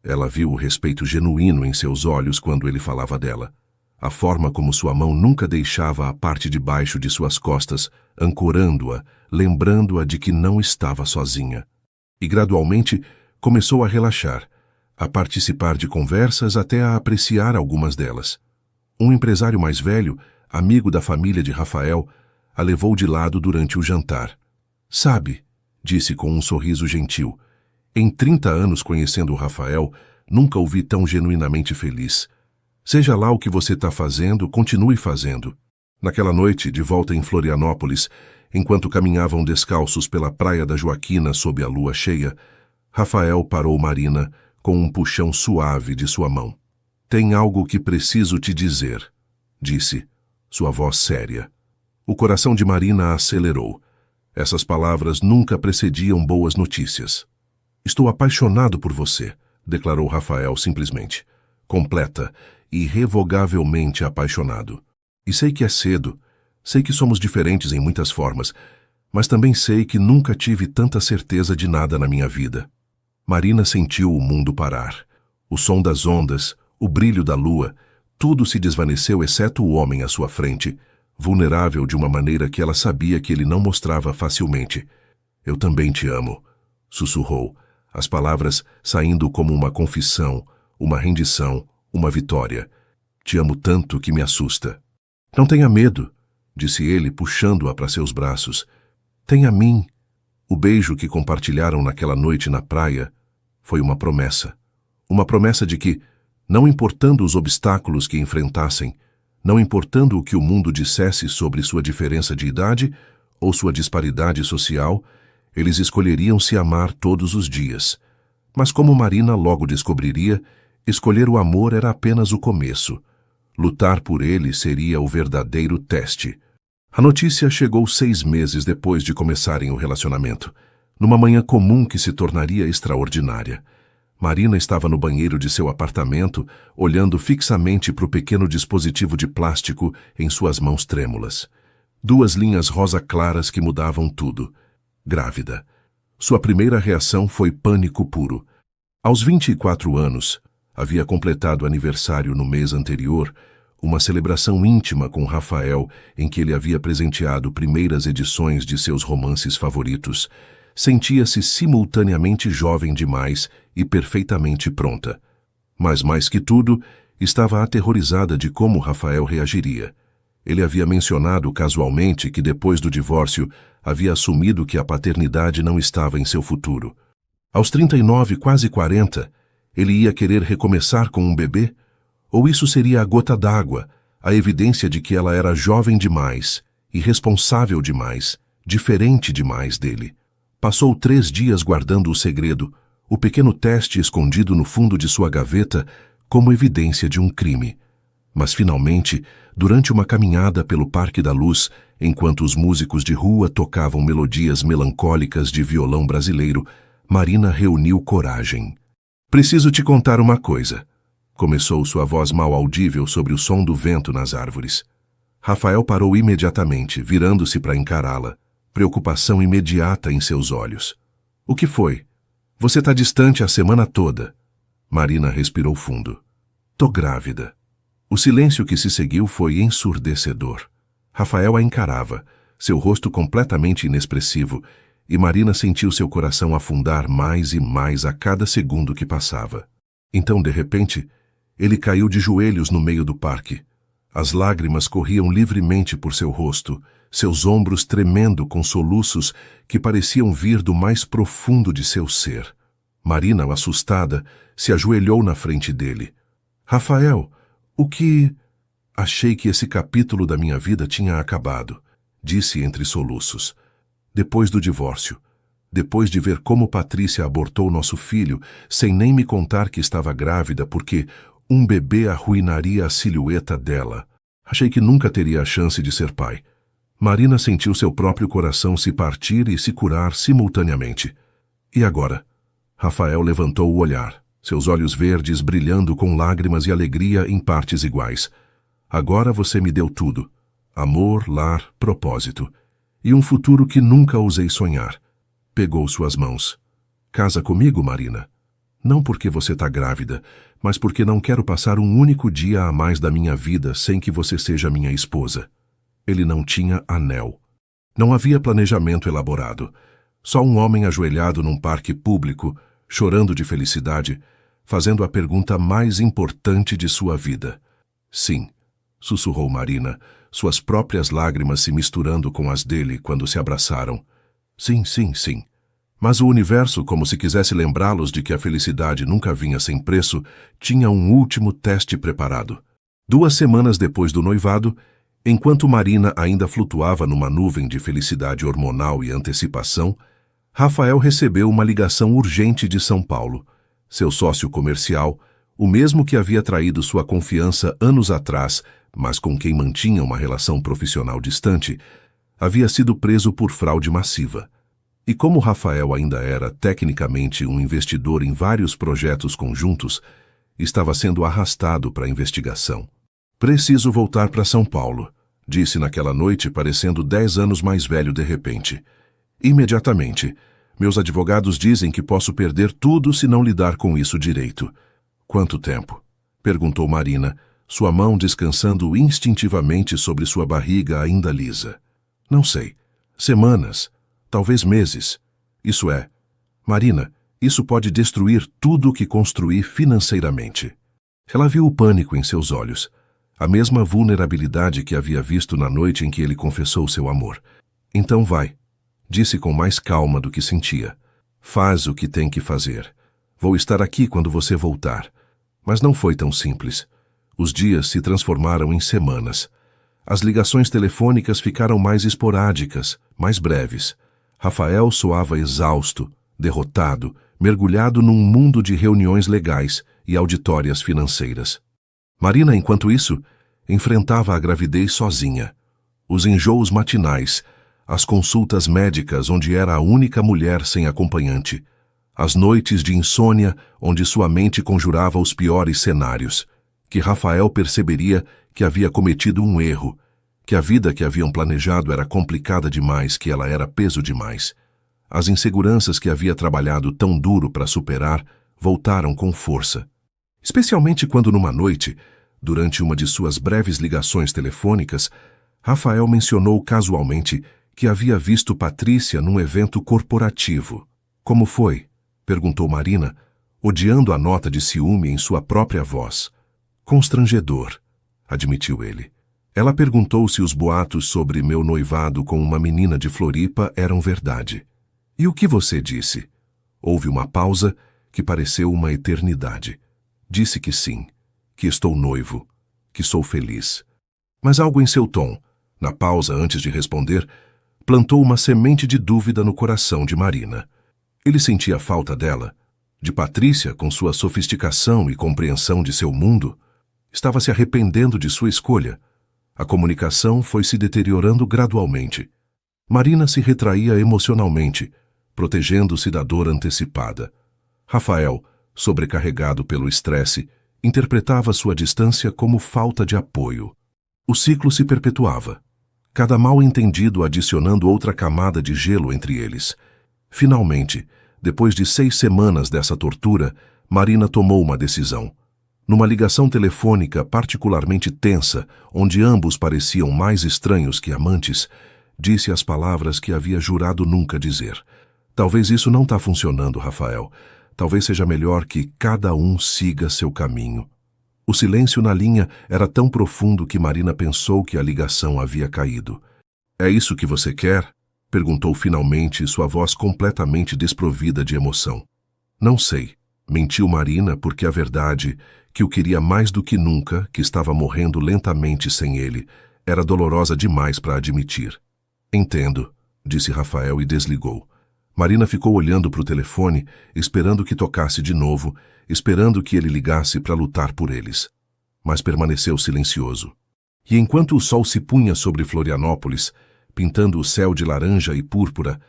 Ela viu o respeito genuíno em seus olhos quando ele falava dela. A forma como sua mão nunca deixava a parte de baixo de suas costas, ancorando-a, lembrando-a de que não estava sozinha. E gradualmente começou a relaxar, a participar de conversas até a apreciar algumas delas. Um empresário mais velho, amigo da família de Rafael, a levou de lado durante o jantar. Sabe, disse com um sorriso gentil, em 30 anos conhecendo o Rafael, nunca o vi tão genuinamente feliz. Seja lá o que você está fazendo, continue fazendo. Naquela noite, de volta em Florianópolis, enquanto caminhavam descalços pela praia da Joaquina sob a lua cheia, Rafael parou Marina com um puxão suave de sua mão. Tem algo que preciso te dizer, disse, sua voz séria. O coração de Marina acelerou. Essas palavras nunca precediam boas notícias. Estou apaixonado por você, declarou Rafael simplesmente. Completa, irrevogavelmente apaixonado. E sei que é cedo, sei que somos diferentes em muitas formas, mas também sei que nunca tive tanta certeza de nada na minha vida. Marina sentiu o mundo parar. O som das ondas, o brilho da lua, tudo se desvaneceu exceto o homem à sua frente, vulnerável de uma maneira que ela sabia que ele não mostrava facilmente. Eu também te amo, sussurrou, as palavras saindo como uma confissão, uma rendição, uma vitória. Te amo tanto que me assusta. Não tenha medo, disse ele, puxando-a para seus braços. Tem a mim. O beijo que compartilharam naquela noite na praia foi uma promessa. Uma promessa de que, não importando os obstáculos que enfrentassem, não importando o que o mundo dissesse sobre sua diferença de idade ou sua disparidade social, eles escolheriam se amar todos os dias. Mas como Marina logo descobriria, escolher o amor era apenas o começo. Lutar por ele seria o verdadeiro teste. A notícia chegou 6 meses depois de começarem o relacionamento, numa manhã comum que se tornaria extraordinária. Marina estava no banheiro de seu apartamento, olhando fixamente para o pequeno dispositivo de plástico em suas mãos trêmulas. 2 linhas rosa claras que mudavam tudo. Grávida. Sua primeira reação foi pânico puro. Aos 24 anos, havia completado aniversário no mês anterior, uma celebração íntima com Rafael em que ele havia presenteado primeiras edições de seus romances favoritos. Sentia-se simultaneamente jovem demais e perfeitamente pronta. Mas, mais que tudo, estava aterrorizada de como Rafael reagiria. Ele havia mencionado casualmente que depois do divórcio havia assumido que a paternidade não estava em seu futuro. Aos 39, quase 40, ele ia querer recomeçar com um bebê? Ou isso seria a gota d'água, a evidência de que ela era jovem demais, irresponsável demais, diferente demais dele? Passou 3 dias guardando o segredo, o pequeno teste escondido no fundo de sua gaveta como evidência de um crime. Mas finalmente, durante uma caminhada pelo Parque da Luz, enquanto os músicos de rua tocavam melodias melancólicas de violão brasileiro, Marina reuniu coragem. Preciso te contar uma coisa, começou sua voz mal audível sobre o som do vento nas árvores. Rafael parou imediatamente, virando-se para encará-la, preocupação imediata em seus olhos. O que foi? Você está distante a semana toda. Marina respirou fundo. Tô grávida. O silêncio que se seguiu foi ensurdecedor. Rafael a encarava, seu rosto completamente inexpressivo, e Marina sentiu seu coração afundar mais e mais a cada segundo que passava. Então, de repente, ele caiu de joelhos no meio do parque. As lágrimas corriam livremente por seu rosto, seus ombros tremendo com soluços que pareciam vir do mais profundo de seu ser. Marina, assustada, se ajoelhou na frente dele. Rafael, o que... Achei que esse capítulo da minha vida tinha acabado, disse entre soluços. Depois do divórcio. Depois de ver como Patrícia abortou nosso filho, sem nem me contar que estava grávida porque um bebê arruinaria a silhueta dela. Achei que nunca teria a chance de ser pai. Marina sentiu seu próprio coração se partir e se curar simultaneamente. E agora? Rafael levantou o olhar, seus olhos verdes brilhando com lágrimas e alegria em partes iguais. Agora você me deu tudo. Amor, lar, propósito. E um futuro que nunca ousei sonhar. Pegou suas mãos. Casa comigo, Marina. Não porque você está grávida, mas porque não quero passar um único dia a mais da minha vida sem que você seja minha esposa. Ele não tinha anel. Não havia planejamento elaborado. Só um homem ajoelhado num parque público, chorando de felicidade, fazendo a pergunta mais importante de sua vida. Sim, sussurrou Marina, suas próprias lágrimas se misturando com as dele quando se abraçaram. Sim, sim, sim. Mas o universo, como se quisesse lembrá-los de que a felicidade nunca vinha sem preço, tinha um último teste preparado. 2 semanas depois do noivado, enquanto Marina ainda flutuava numa nuvem de felicidade hormonal e antecipação, Rafael recebeu uma ligação urgente de São Paulo. Seu sócio comercial, o mesmo que havia traído sua confiança anos atrás, mas com quem mantinha uma relação profissional distante, havia sido preso por fraude massiva. E como Rafael ainda era tecnicamente um investidor em vários projetos conjuntos, estava sendo arrastado para a investigação. Preciso voltar para São Paulo, disse naquela noite, parecendo 10 anos mais velho de repente. Imediatamente. Meus advogados dizem que posso perder tudo se não lidar com isso direito. Quanto tempo? Perguntou Marina, sua mão descansando instintivamente sobre sua barriga ainda lisa. Não sei. Semanas. Talvez meses. Isso é, Marina, isso pode destruir tudo o que construí financeiramente. Ela viu o pânico em seus olhos, a mesma vulnerabilidade que havia visto na noite em que ele confessou seu amor. Então vai, disse com mais calma do que sentia. Faz o que tem que fazer. Vou estar aqui quando você voltar. Mas não foi tão simples. Os dias se transformaram em semanas. As ligações telefônicas ficaram mais esporádicas, mais breves. Rafael soava exausto, derrotado, mergulhado num mundo de reuniões legais e auditórias financeiras. Marina, enquanto isso, enfrentava a gravidez sozinha. Os enjoos matinais, as consultas médicas onde era a única mulher sem acompanhante, as noites de insônia onde sua mente conjurava os piores cenários, que Rafael perceberia que havia cometido um erro, que a vida que haviam planejado era complicada demais, que ela era peso demais. As inseguranças que havia trabalhado tão duro para superar voltaram com força. Especialmente quando numa noite, durante uma de suas breves ligações telefônicas, Rafael mencionou casualmente que havia visto Patrícia num evento corporativo. Como foi? Perguntou Marina, odiando a nota de ciúme em sua própria voz. Constrangedor, admitiu ele. Ela perguntou se os boatos sobre meu noivado com uma menina de Floripa eram verdade. E o que você disse? Houve uma pausa que pareceu uma eternidade. Disse que sim, que estou noivo, que sou feliz. Mas algo em seu tom, na pausa antes de responder, plantou uma semente de dúvida no coração de Marina. Ele sentia falta dela, de Patrícia com sua sofisticação e compreensão de seu mundo. Estava se arrependendo de sua escolha. A comunicação foi se deteriorando gradualmente. Marina se retraía emocionalmente, protegendo-se da dor antecipada. Rafael, sobrecarregado pelo estresse, interpretava sua distância como falta de apoio. O ciclo se perpetuava, cada mal-entendido adicionando outra camada de gelo entre eles. Finalmente, depois de 6 semanas dessa tortura, Marina tomou uma decisão. Numa ligação telefônica particularmente tensa, onde ambos pareciam mais estranhos que amantes, disse as palavras que havia jurado nunca dizer. Talvez isso não está funcionando, Rafael. Talvez seja melhor que cada um siga seu caminho. O silêncio na linha era tão profundo que Marina pensou que a ligação havia caído. É isso que você quer? Perguntou finalmente, sua voz completamente desprovida de emoção. Não sei. Mentiu Marina porque a verdade, que o queria mais do que nunca, que estava morrendo lentamente sem ele, era dolorosa demais para admitir. Entendo, disse Rafael e desligou. Marina ficou olhando para o telefone, esperando que tocasse de novo, esperando que ele ligasse para lutar por eles. Mas permaneceu silencioso. E enquanto o sol se punha sobre Florianópolis, pintando o céu de laranja e púrpura,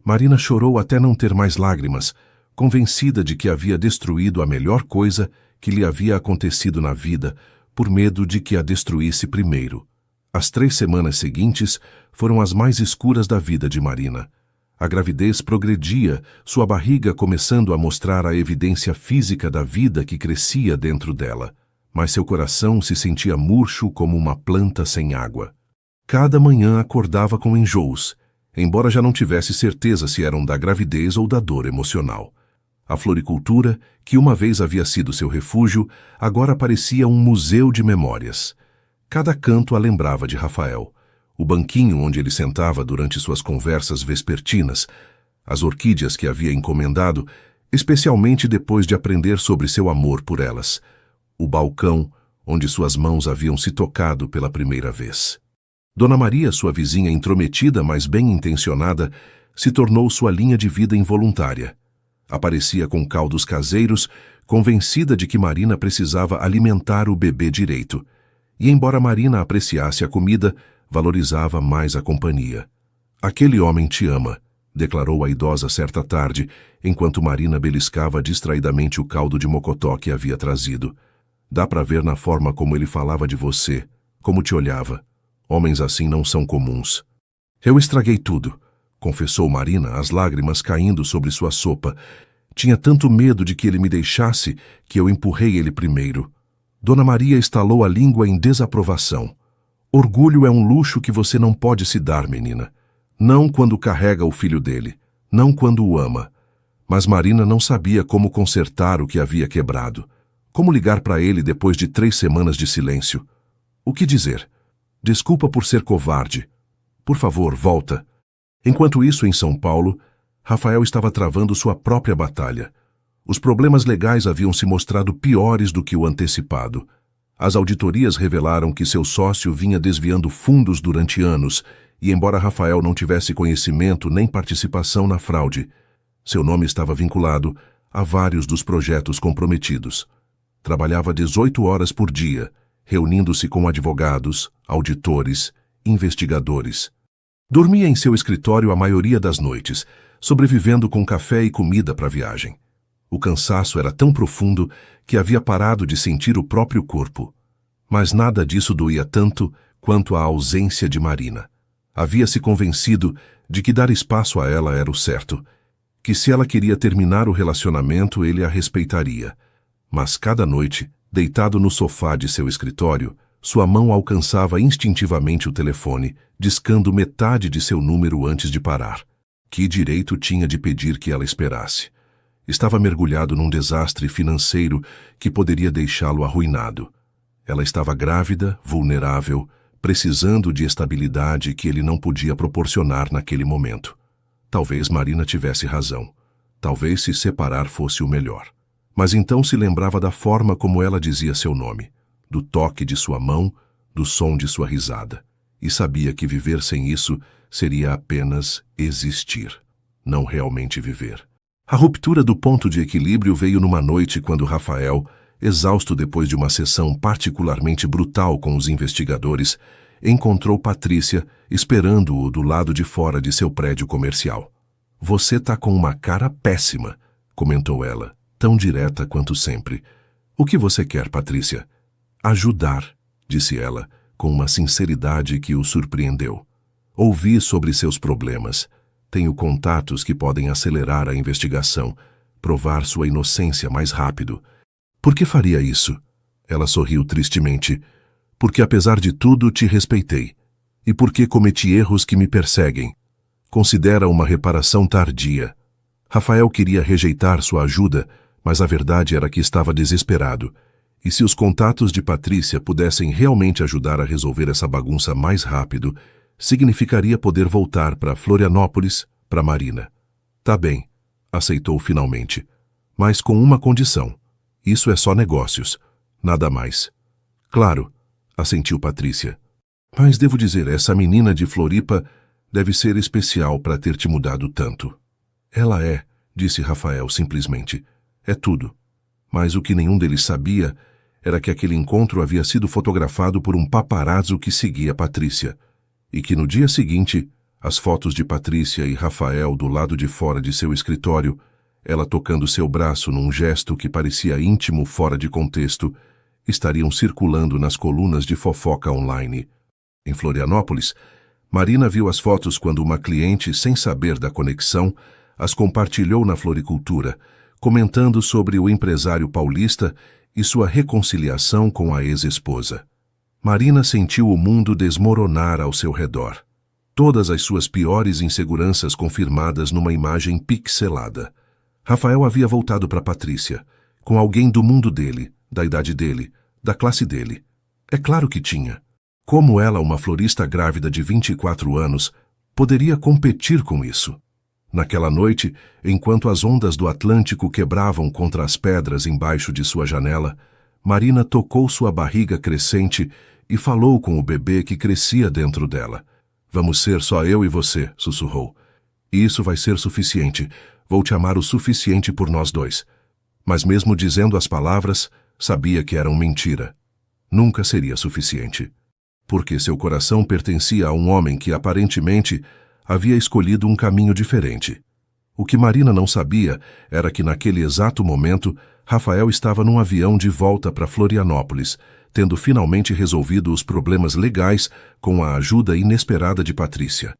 Marina chorou até não ter mais lágrimas, convencida de que havia destruído a melhor coisa que lhe havia acontecido na vida, por medo de que a destruísse primeiro. As 3 semanas seguintes foram as mais escuras da vida de Marina. A gravidez progredia, sua barriga começando a mostrar a evidência física da vida que crescia dentro dela, mas seu coração se sentia murcho como uma planta sem água. Cada manhã acordava com enjoos, embora já não tivesse certeza se eram da gravidez ou da dor emocional. A floricultura, que uma vez havia sido seu refúgio, agora parecia um museu de memórias. Cada canto a lembrava de Rafael. O banquinho onde ele sentava durante suas conversas vespertinas, as orquídeas que havia encomendado, especialmente depois de aprender sobre seu amor por elas, o balcão onde suas mãos haviam se tocado pela primeira vez. Dona Maria, sua vizinha intrometida, mas bem-intencionada, se tornou sua linha de vida involuntária. Aparecia com caldos caseiros, convencida de que Marina precisava alimentar o bebê direito. E embora Marina apreciasse a comida, valorizava mais a companhia. "Aquele homem te ama", declarou a idosa certa tarde, enquanto Marina beliscava distraidamente o caldo de mocotó que havia trazido. "Dá para ver na forma como ele falava de você, como te olhava. Homens assim não são comuns." "Eu estraguei tudo", confessou Marina, as lágrimas caindo sobre sua sopa. "Tinha tanto medo de que ele me deixasse que eu empurrei ele primeiro." Dona Maria estalou a língua em desaprovação. "Orgulho é um luxo que você não pode se dar, menina. Não quando carrega o filho dele, não quando o ama." Mas Marina não sabia como consertar o que havia quebrado. Como ligar para ele depois de 3 semanas de silêncio? O que dizer? "Desculpa por ser covarde. Por favor, volta." Enquanto isso, em São Paulo, Rafael estava travando sua própria batalha. Os problemas legais haviam se mostrado piores do que o antecipado. As auditorias revelaram que seu sócio vinha desviando fundos durante anos, e embora Rafael não tivesse conhecimento nem participação na fraude, seu nome estava vinculado a vários dos projetos comprometidos. Trabalhava 18 horas por dia, reunindo-se com advogados, auditores, investigadores. Dormia em seu escritório a maioria das noites, sobrevivendo com café e comida para a viagem. O cansaço era tão profundo que havia parado de sentir o próprio corpo. Mas nada disso doía tanto quanto a ausência de Marina. Havia se convencido de que dar espaço a ela era o certo, que se ela queria terminar o relacionamento, ele a respeitaria. Mas cada noite, deitado no sofá de seu escritório, sua mão alcançava instintivamente o telefone, discando metade de seu número antes de parar. Que direito tinha de pedir que ela esperasse? Estava mergulhado num desastre financeiro que poderia deixá-lo arruinado. Ela estava grávida, vulnerável, precisando de estabilidade que ele não podia proporcionar naquele momento. Talvez Marina tivesse razão. Talvez se separar fosse o melhor. Mas então se lembrava da forma como ela dizia seu nome, do toque de sua mão, do som de sua risada, e sabia que viver sem isso seria apenas existir, não realmente viver. A ruptura do ponto de equilíbrio veio numa noite quando Rafael, exausto depois de uma sessão particularmente brutal com os investigadores, encontrou Patrícia esperando-o do lado de fora de seu prédio comercial. "Você tá com uma cara péssima", comentou ela, tão direta quanto sempre. "O que você quer, Patrícia?" "Ajudar", disse ela, com uma sinceridade que o surpreendeu. "Ouvi sobre seus problemas. Tenho contatos que podem acelerar a investigação, provar sua inocência mais rápido." "Por que faria isso?" Ela sorriu tristemente. "Porque apesar de tudo te respeitei. E porque cometi erros que me perseguem. Considera uma reparação tardia." Rafael queria rejeitar sua ajuda, mas a verdade era que estava desesperado. E se os contatos de Patrícia pudessem realmente ajudar a resolver essa bagunça mais rápido, significaria poder voltar para Florianópolis, para Marina. "Tá bem", aceitou finalmente. "Mas com uma condição. Isso é só negócios, nada mais." "Claro", assentiu Patrícia. "Mas devo dizer, essa menina de Floripa deve ser especial para ter te mudado tanto." Ela é, disse Rafael simplesmente. É tudo. Mas o que nenhum deles sabia era que aquele encontro havia sido fotografado por um paparazzo que seguia Patrícia, e que no dia seguinte, as fotos de Patrícia e Rafael do lado de fora de seu escritório, ela tocando seu braço num gesto que parecia íntimo fora de contexto, estariam circulando nas colunas de fofoca online. Em Florianópolis, Marina viu as fotos quando uma cliente, sem saber da conexão, as compartilhou na floricultura, comentando sobre o empresário paulista e sua reconciliação com a ex-esposa. Marina sentiu o mundo desmoronar ao seu redor. Todas as suas piores inseguranças confirmadas numa imagem pixelada. Rafael havia voltado para Patrícia, com alguém do mundo dele, da idade dele, da classe dele. É claro que tinha. Como ela, uma florista grávida de 24 anos, poderia competir com isso? Naquela noite, enquanto as ondas do Atlântico quebravam contra as pedras embaixo de sua janela, Marina tocou sua barriga crescente e falou com o bebê que crescia dentro dela. Vamos ser só eu e você, sussurrou. Isso vai ser suficiente. Vou te amar o suficiente por nós dois. Mas mesmo dizendo as palavras, sabia que eram mentira. Nunca seria suficiente. Porque seu coração pertencia a um homem que aparentemente havia escolhido um caminho diferente. O que Marina não sabia era que naquele exato momento, Rafael estava num avião de volta para Florianópolis, tendo finalmente resolvido os problemas legais com a ajuda inesperada de Patrícia.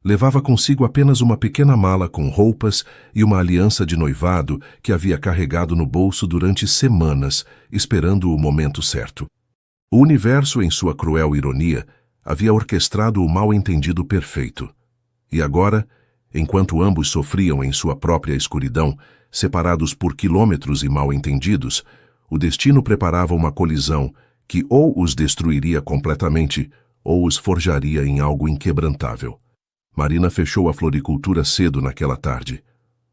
Levava consigo apenas uma pequena mala com roupas e uma aliança de noivado que havia carregado no bolso durante semanas, esperando o momento certo. O universo, em sua cruel ironia, havia orquestrado o mal-entendido perfeito. E agora, enquanto ambos sofriam em sua própria escuridão, separados por quilômetros e mal-entendidos, o destino preparava uma colisão que ou os destruiria completamente ou os forjaria em algo inquebrantável. Marina fechou a floricultura cedo naquela tarde.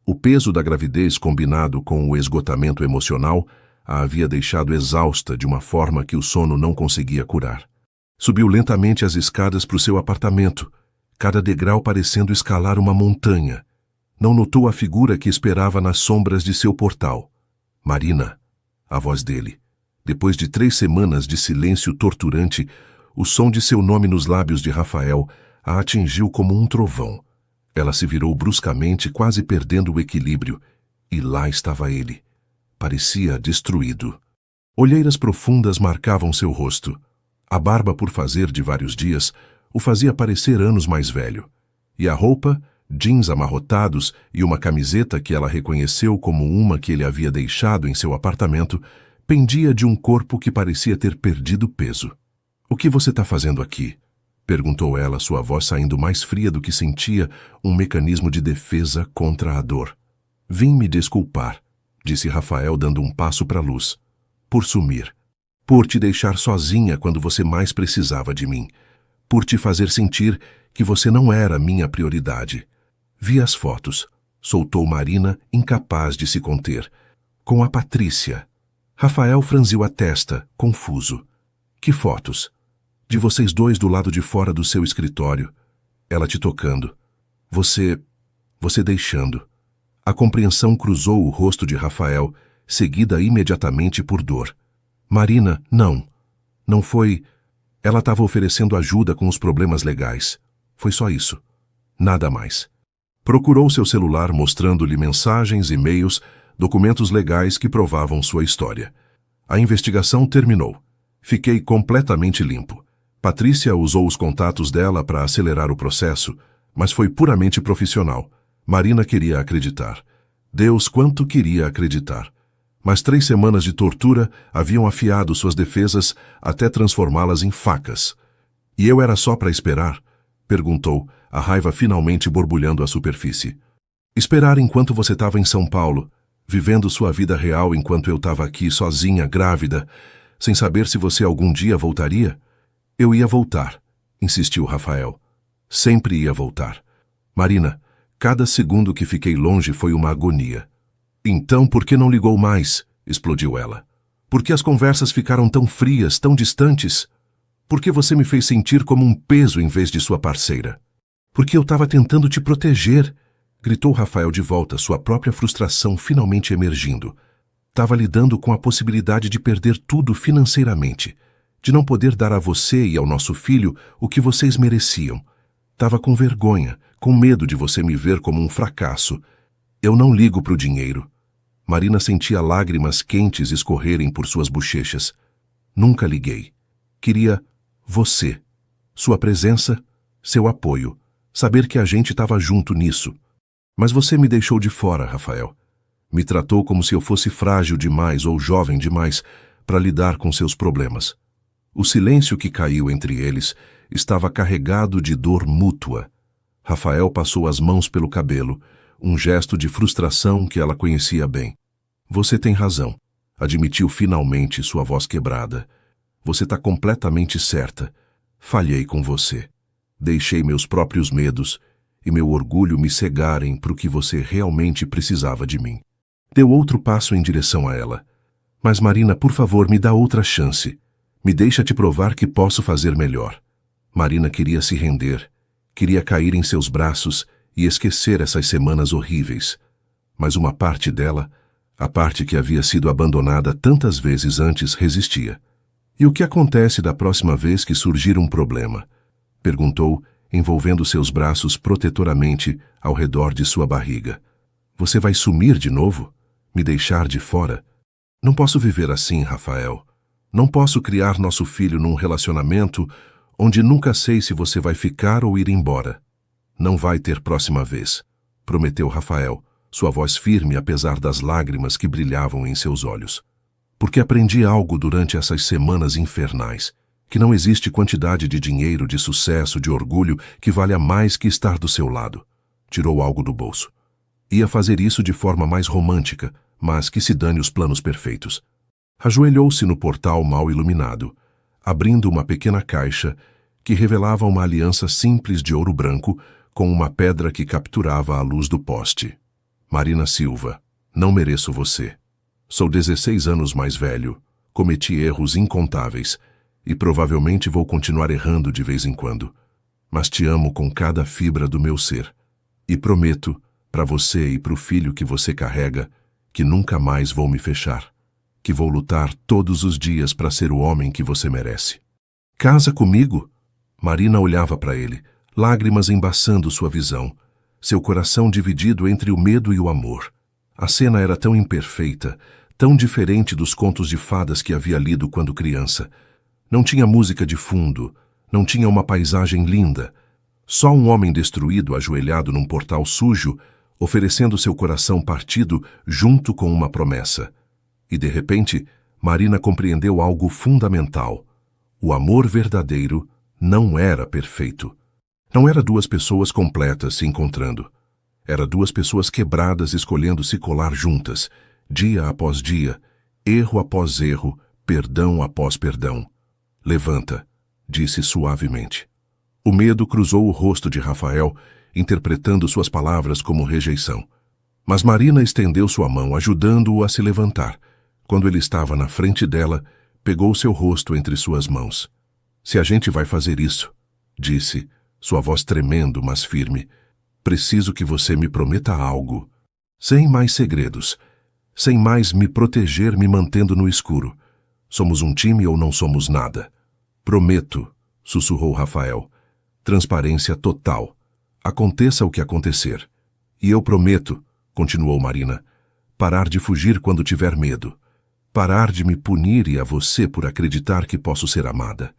O peso da gravidez combinado com o esgotamento emocional a havia deixado exausta de uma forma que o sono não conseguia curar. Subiu lentamente as escadas para o seu apartamento, cada degrau parecendo escalar uma montanha. Não notou a figura que esperava nas sombras de seu portal. Marina, a voz dele. Depois de 3 semanas de silêncio torturante, o som de seu nome nos lábios de Rafael a atingiu como um trovão. Ela se virou bruscamente, quase perdendo o equilíbrio, e lá estava ele. Parecia destruído. Olheiras profundas marcavam seu rosto. A barba por fazer de vários dias o fazia parecer anos mais velho. E a roupa, jeans amarrotados e uma camiseta que ela reconheceu como uma que ele havia deixado em seu apartamento, pendia de um corpo que parecia ter perdido peso. "O que você está fazendo aqui?" perguntou ela, sua voz saindo mais fria do que sentia, um mecanismo de defesa contra a dor. "Vim me desculpar", disse Rafael dando um passo para a luz. "Por sumir. Por te deixar sozinha quando você mais precisava de mim. Por te fazer sentir que você não era minha prioridade. Vi as fotos", soltou Marina, incapaz de se conter. "Com a Patrícia." Rafael franziu a testa, confuso. "Que fotos?" "De vocês dois do lado de fora do seu escritório. Ela te tocando. Você deixando." A compreensão cruzou o rosto de Rafael, seguida imediatamente por dor. "Marina, não. Não foi... Ela estava oferecendo ajuda com os problemas legais. Foi só isso. Nada mais." Procurou seu celular mostrando-lhe mensagens, e-mails, documentos legais que provavam sua história. A investigação terminou. Fiquei completamente limpo. Patrícia usou os contatos dela para acelerar o processo, mas foi puramente profissional. Marina queria acreditar. Deus quanto queria acreditar. Mas 3 semanas de tortura haviam afiado suas defesas até transformá-las em facas. "E eu era só para esperar?" perguntou, a raiva finalmente borbulhando à superfície. "Esperar enquanto você estava em São Paulo, vivendo sua vida real enquanto eu estava aqui sozinha, grávida, sem saber se você algum dia voltaria?" "Eu ia voltar", insistiu Rafael. "Sempre ia voltar. Marina, cada segundo que fiquei longe foi uma agonia." "Então por que não ligou mais?" explodiu ela. "Por que as conversas ficaram tão frias, tão distantes? Por que você me fez sentir como um peso em vez de sua parceira?" "Porque eu estava tentando te proteger. Gritou Rafael de volta, sua própria frustração finalmente emergindo. Estava lidando com a possibilidade de perder tudo financeiramente, de não poder dar a você e ao nosso filho o que vocês mereciam. Estava com vergonha, com medo de você me ver como um fracasso. Eu não ligo para o dinheiro. Marina sentia lágrimas quentes escorrerem por suas bochechas. Nunca liguei. Queria você. Sua presença, seu apoio. Saber que a gente estava junto nisso. Mas você me deixou de fora, Rafael. Me tratou como se eu fosse frágil demais ou jovem demais para lidar com seus problemas. O silêncio que caiu entre eles estava carregado de dor mútua. Rafael passou as mãos pelo cabelo, um gesto de frustração que ela conhecia bem. Você tem razão, admitiu finalmente, sua voz quebrada. Você está completamente certa. Falhei com você. Deixei meus próprios medos e meu orgulho me cegarem para o que você realmente precisava de mim. Deu outro passo em direção a ela. Mas Marina, por favor, me dá outra chance. Me deixa te provar que posso fazer melhor. Marina queria se render, queria cair em seus braços e esquecer essas semanas horríveis. Mas uma parte dela, a parte que havia sido abandonada tantas vezes antes, resistia. E o que acontece da próxima vez que surgir um problema? Perguntou, envolvendo seus braços protetoramente ao redor de sua barriga. Você vai sumir de novo? Me deixar de fora? Não posso viver assim, Rafael. Não posso criar nosso filho num relacionamento onde nunca sei se você vai ficar ou ir embora. Não vai ter próxima vez, prometeu Rafael, sua voz firme apesar das lágrimas que brilhavam em seus olhos. Porque aprendi algo durante essas semanas infernais, que não existe quantidade de dinheiro, de sucesso, de orgulho que valha mais que estar do seu lado. Tirou algo do bolso. Ia fazer isso de forma mais romântica, mas que se dane os planos perfeitos. Ajoelhou-se no portal mal iluminado, abrindo uma pequena caixa que revelava uma aliança simples de ouro branco com uma pedra que capturava a luz do poste. Marina Silva, não mereço você. Sou 16 anos mais velho, cometi erros incontáveis e provavelmente vou continuar errando de vez em quando. Mas te amo com cada fibra do meu ser. E prometo, para você e para o filho que você carrega, que nunca mais vou me fechar. Que vou lutar todos os dias para ser o homem que você merece. Casa comigo? Marina olhava para ele, lágrimas embaçando sua visão, seu coração dividido entre o medo e o amor. A cena era tão imperfeita, tão diferente dos contos de fadas que havia lido quando criança. Não tinha música de fundo, não tinha uma paisagem linda. Só um homem destruído, ajoelhado num portal sujo, oferecendo seu coração partido junto com uma promessa. E, de repente, Marina compreendeu algo fundamental. O amor verdadeiro não era perfeito. Não era duas pessoas completas se encontrando. Era duas pessoas quebradas escolhendo se colar juntas, dia após dia, erro após erro, perdão após perdão. Levanta, disse suavemente. O medo cruzou o rosto de Rafael, interpretando suas palavras como rejeição. Mas Marina estendeu sua mão, ajudando-o a se levantar. Quando ele estava na frente dela, pegou seu rosto entre suas mãos. Se a gente vai fazer isso, disse, sua voz tremendo, mas firme, preciso que você me prometa algo. Sem mais segredos. Sem mais me proteger me mantendo no escuro. Somos um time ou não somos nada? Prometo, sussurrou Rafael. Transparência total. Aconteça o que acontecer. E eu prometo, continuou Marina, parar de fugir quando tiver medo. Parar de me punir e a você por acreditar que posso ser amada.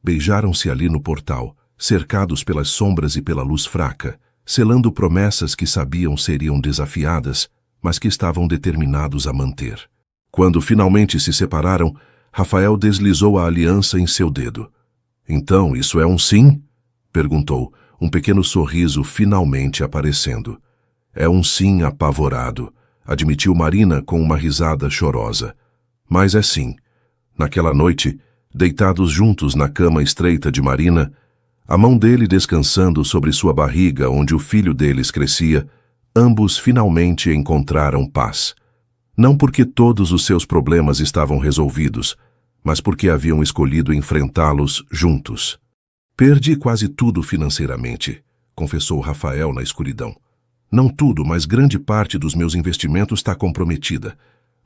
Beijaram-se ali no portal, cercados pelas sombras e pela luz fraca, selando promessas que sabiam seriam desafiadas, mas que estavam determinados a manter. Quando finalmente se separaram, Rafael deslizou a aliança em seu dedo. Então, isso é um sim? Perguntou, um pequeno sorriso finalmente aparecendo. É um sim apavorado, admitiu Marina com uma risada chorosa. Mas é sim. Naquela noite, deitados juntos na cama estreita de Marina, a mão dele descansando sobre sua barriga onde o filho deles crescia, ambos finalmente encontraram paz. Não porque todos os seus problemas estavam resolvidos, mas porque haviam escolhido enfrentá-los juntos. Perdi quase tudo financeiramente, confessou Rafael na escuridão. Não tudo, mas grande parte dos meus investimentos está comprometida.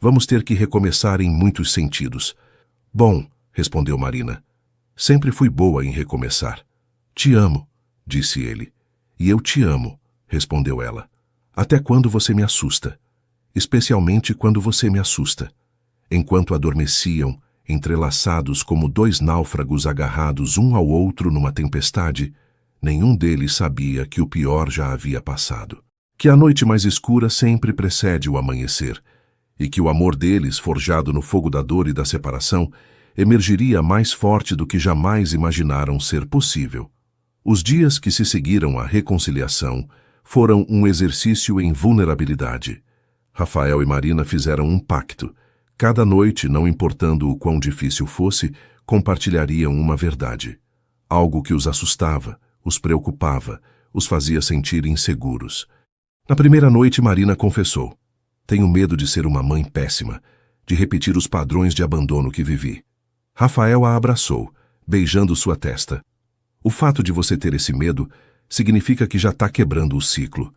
Vamos ter que recomeçar em muitos sentidos. Bom, respondeu Marina. Sempre fui boa em recomeçar. Te amo, disse ele. E eu te amo, respondeu ela. Até quando você me assusta. Especialmente quando você me assusta. Enquanto adormeciam, entrelaçados como dois náufragos agarrados um ao outro numa tempestade, nenhum deles sabia que o pior já havia passado. Que a noite mais escura sempre precede o amanhecer, e que o amor deles, forjado no fogo da dor e da separação, emergiria mais forte do que jamais imaginaram ser possível. Os dias que se seguiram à reconciliação foram um exercício em vulnerabilidade. Rafael e Marina fizeram um pacto. Cada noite, não importando o quão difícil fosse, compartilhariam uma verdade. Algo que os assustava, os preocupava, os fazia sentir inseguros. Na primeira noite, Marina confessou: tenho medo de ser uma mãe péssima, de repetir os padrões de abandono que vivi. Rafael a abraçou, beijando sua testa. O fato de você ter esse medo significa que já está quebrando o ciclo.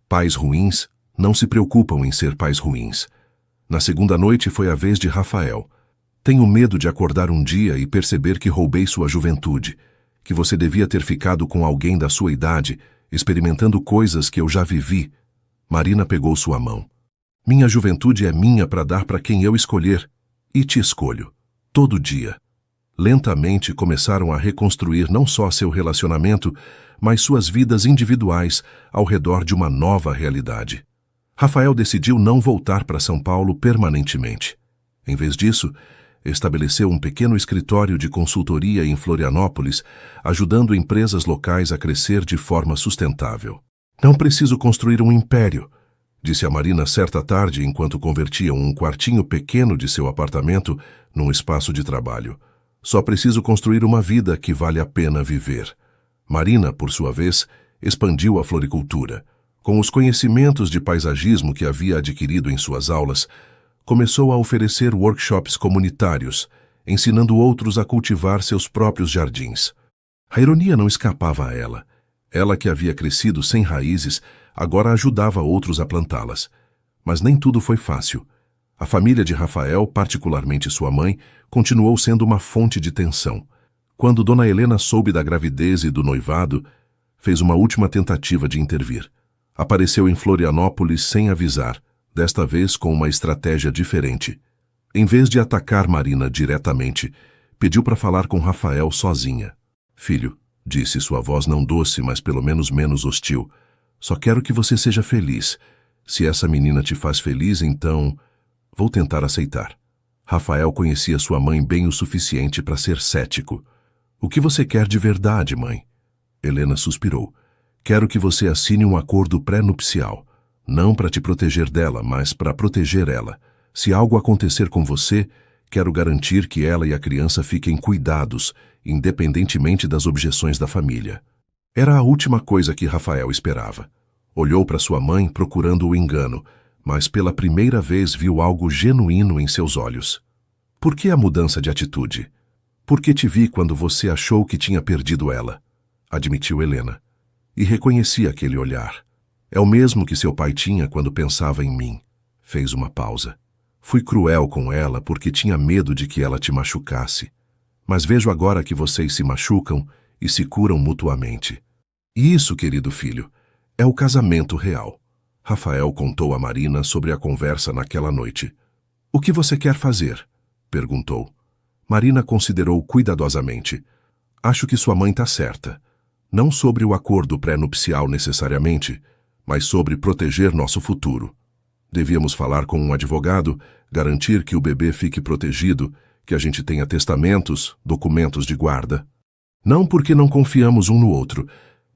Pais ruins não se preocupam em ser pais ruins. Na segunda noite foi a vez de Rafael. Tenho medo de acordar um dia e perceber que roubei sua juventude, que você devia ter ficado com alguém da sua idade, experimentando coisas que eu já vivi. Marina pegou sua mão. Minha juventude é minha para dar para quem eu escolher, e te escolho, todo dia. Lentamente começaram a reconstruir não só seu relacionamento, mas suas vidas individuais ao redor de uma nova realidade. Rafael decidiu não voltar para São Paulo permanentemente. Em vez disso, estabeleceu um pequeno escritório de consultoria em Florianópolis, ajudando empresas locais a crescer de forma sustentável. Não preciso construir um império, disse a Marina certa tarde enquanto convertiam um quartinho pequeno de seu apartamento num espaço de trabalho. Só preciso construir uma vida que vale a pena viver. Marina, por sua vez, expandiu a floricultura. Com os conhecimentos de paisagismo que havia adquirido em suas aulas, começou a oferecer workshops comunitários, ensinando outros a cultivar seus próprios jardins. A ironia não escapava a ela. Ela que havia crescido sem raízes, agora ajudava outros a plantá-las. Mas nem tudo foi fácil. A família de Rafael, particularmente sua mãe, continuou sendo uma fonte de tensão. Quando Dona Helena soube da gravidez e do noivado, fez uma última tentativa de intervir. Apareceu em Florianópolis sem avisar, desta vez com uma estratégia diferente. Em vez de atacar Marina diretamente, pediu para falar com Rafael sozinha. Filho, disse sua voz não doce, mas pelo menos menos hostil, só quero que você seja feliz. Se essa menina te faz feliz, então vou tentar aceitar. Rafael conhecia sua mãe bem o suficiente para ser cético. O que você quer de verdade, mãe? Helena suspirou. Quero que você assine um acordo pré-nupcial, não para te proteger dela, mas para proteger ela. Se algo acontecer com você, quero garantir que ela e a criança fiquem cuidados, independentemente das objeções da família. Era a última coisa que Rafael esperava. Olhou para sua mãe procurando o engano, mas pela primeira vez viu algo genuíno em seus olhos. Por que a mudança de atitude? Porque te vi quando você achou que tinha perdido ela, admitiu Helena. E reconheci aquele olhar. É o mesmo que seu pai tinha quando pensava em mim. Fez uma pausa. Fui cruel com ela porque tinha medo de que ela te machucasse. Mas vejo agora que vocês se machucam e se curam mutuamente. E isso, querido filho, é o casamento real. Rafael contou a Marina sobre a conversa naquela noite. O que você quer fazer? Perguntou. Marina considerou cuidadosamente. Acho que sua mãe está certa. Não sobre o acordo pré-nupcial necessariamente, mas sobre proteger nosso futuro. Devíamos falar com um advogado, garantir que o bebê fique protegido, que a gente tenha testamentos, documentos de guarda. Não porque não confiamos um no outro,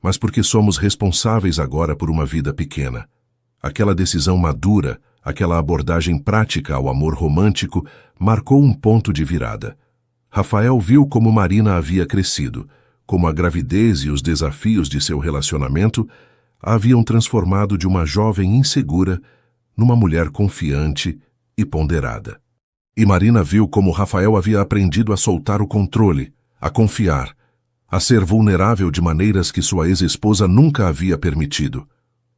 mas porque somos responsáveis agora por uma vida pequena. Aquela decisão madura, aquela abordagem prática ao amor romântico, marcou um ponto de virada. Rafael viu como Marina havia crescido, como a gravidez e os desafios de seu relacionamento a haviam transformado de uma jovem insegura numa mulher confiante e ponderada. E Marina viu como Rafael havia aprendido a soltar o controle, a confiar, a ser vulnerável de maneiras que sua ex-esposa nunca havia permitido.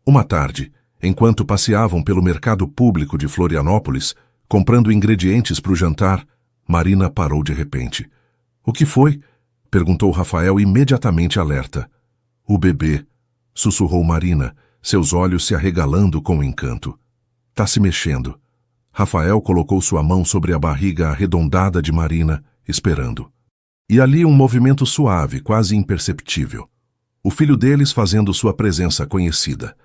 Uma tarde, enquanto passeavam pelo mercado público de Florianópolis, comprando ingredientes para o jantar, Marina parou de repente. — O que foi? — perguntou Rafael imediatamente alerta. — O bebê — sussurrou Marina, seus olhos se arregalando com encanto. — Tá se mexendo. Rafael colocou sua mão sobre a barriga arredondada de Marina, esperando. E ali um movimento suave, quase imperceptível. O filho deles fazendo sua presença conhecida.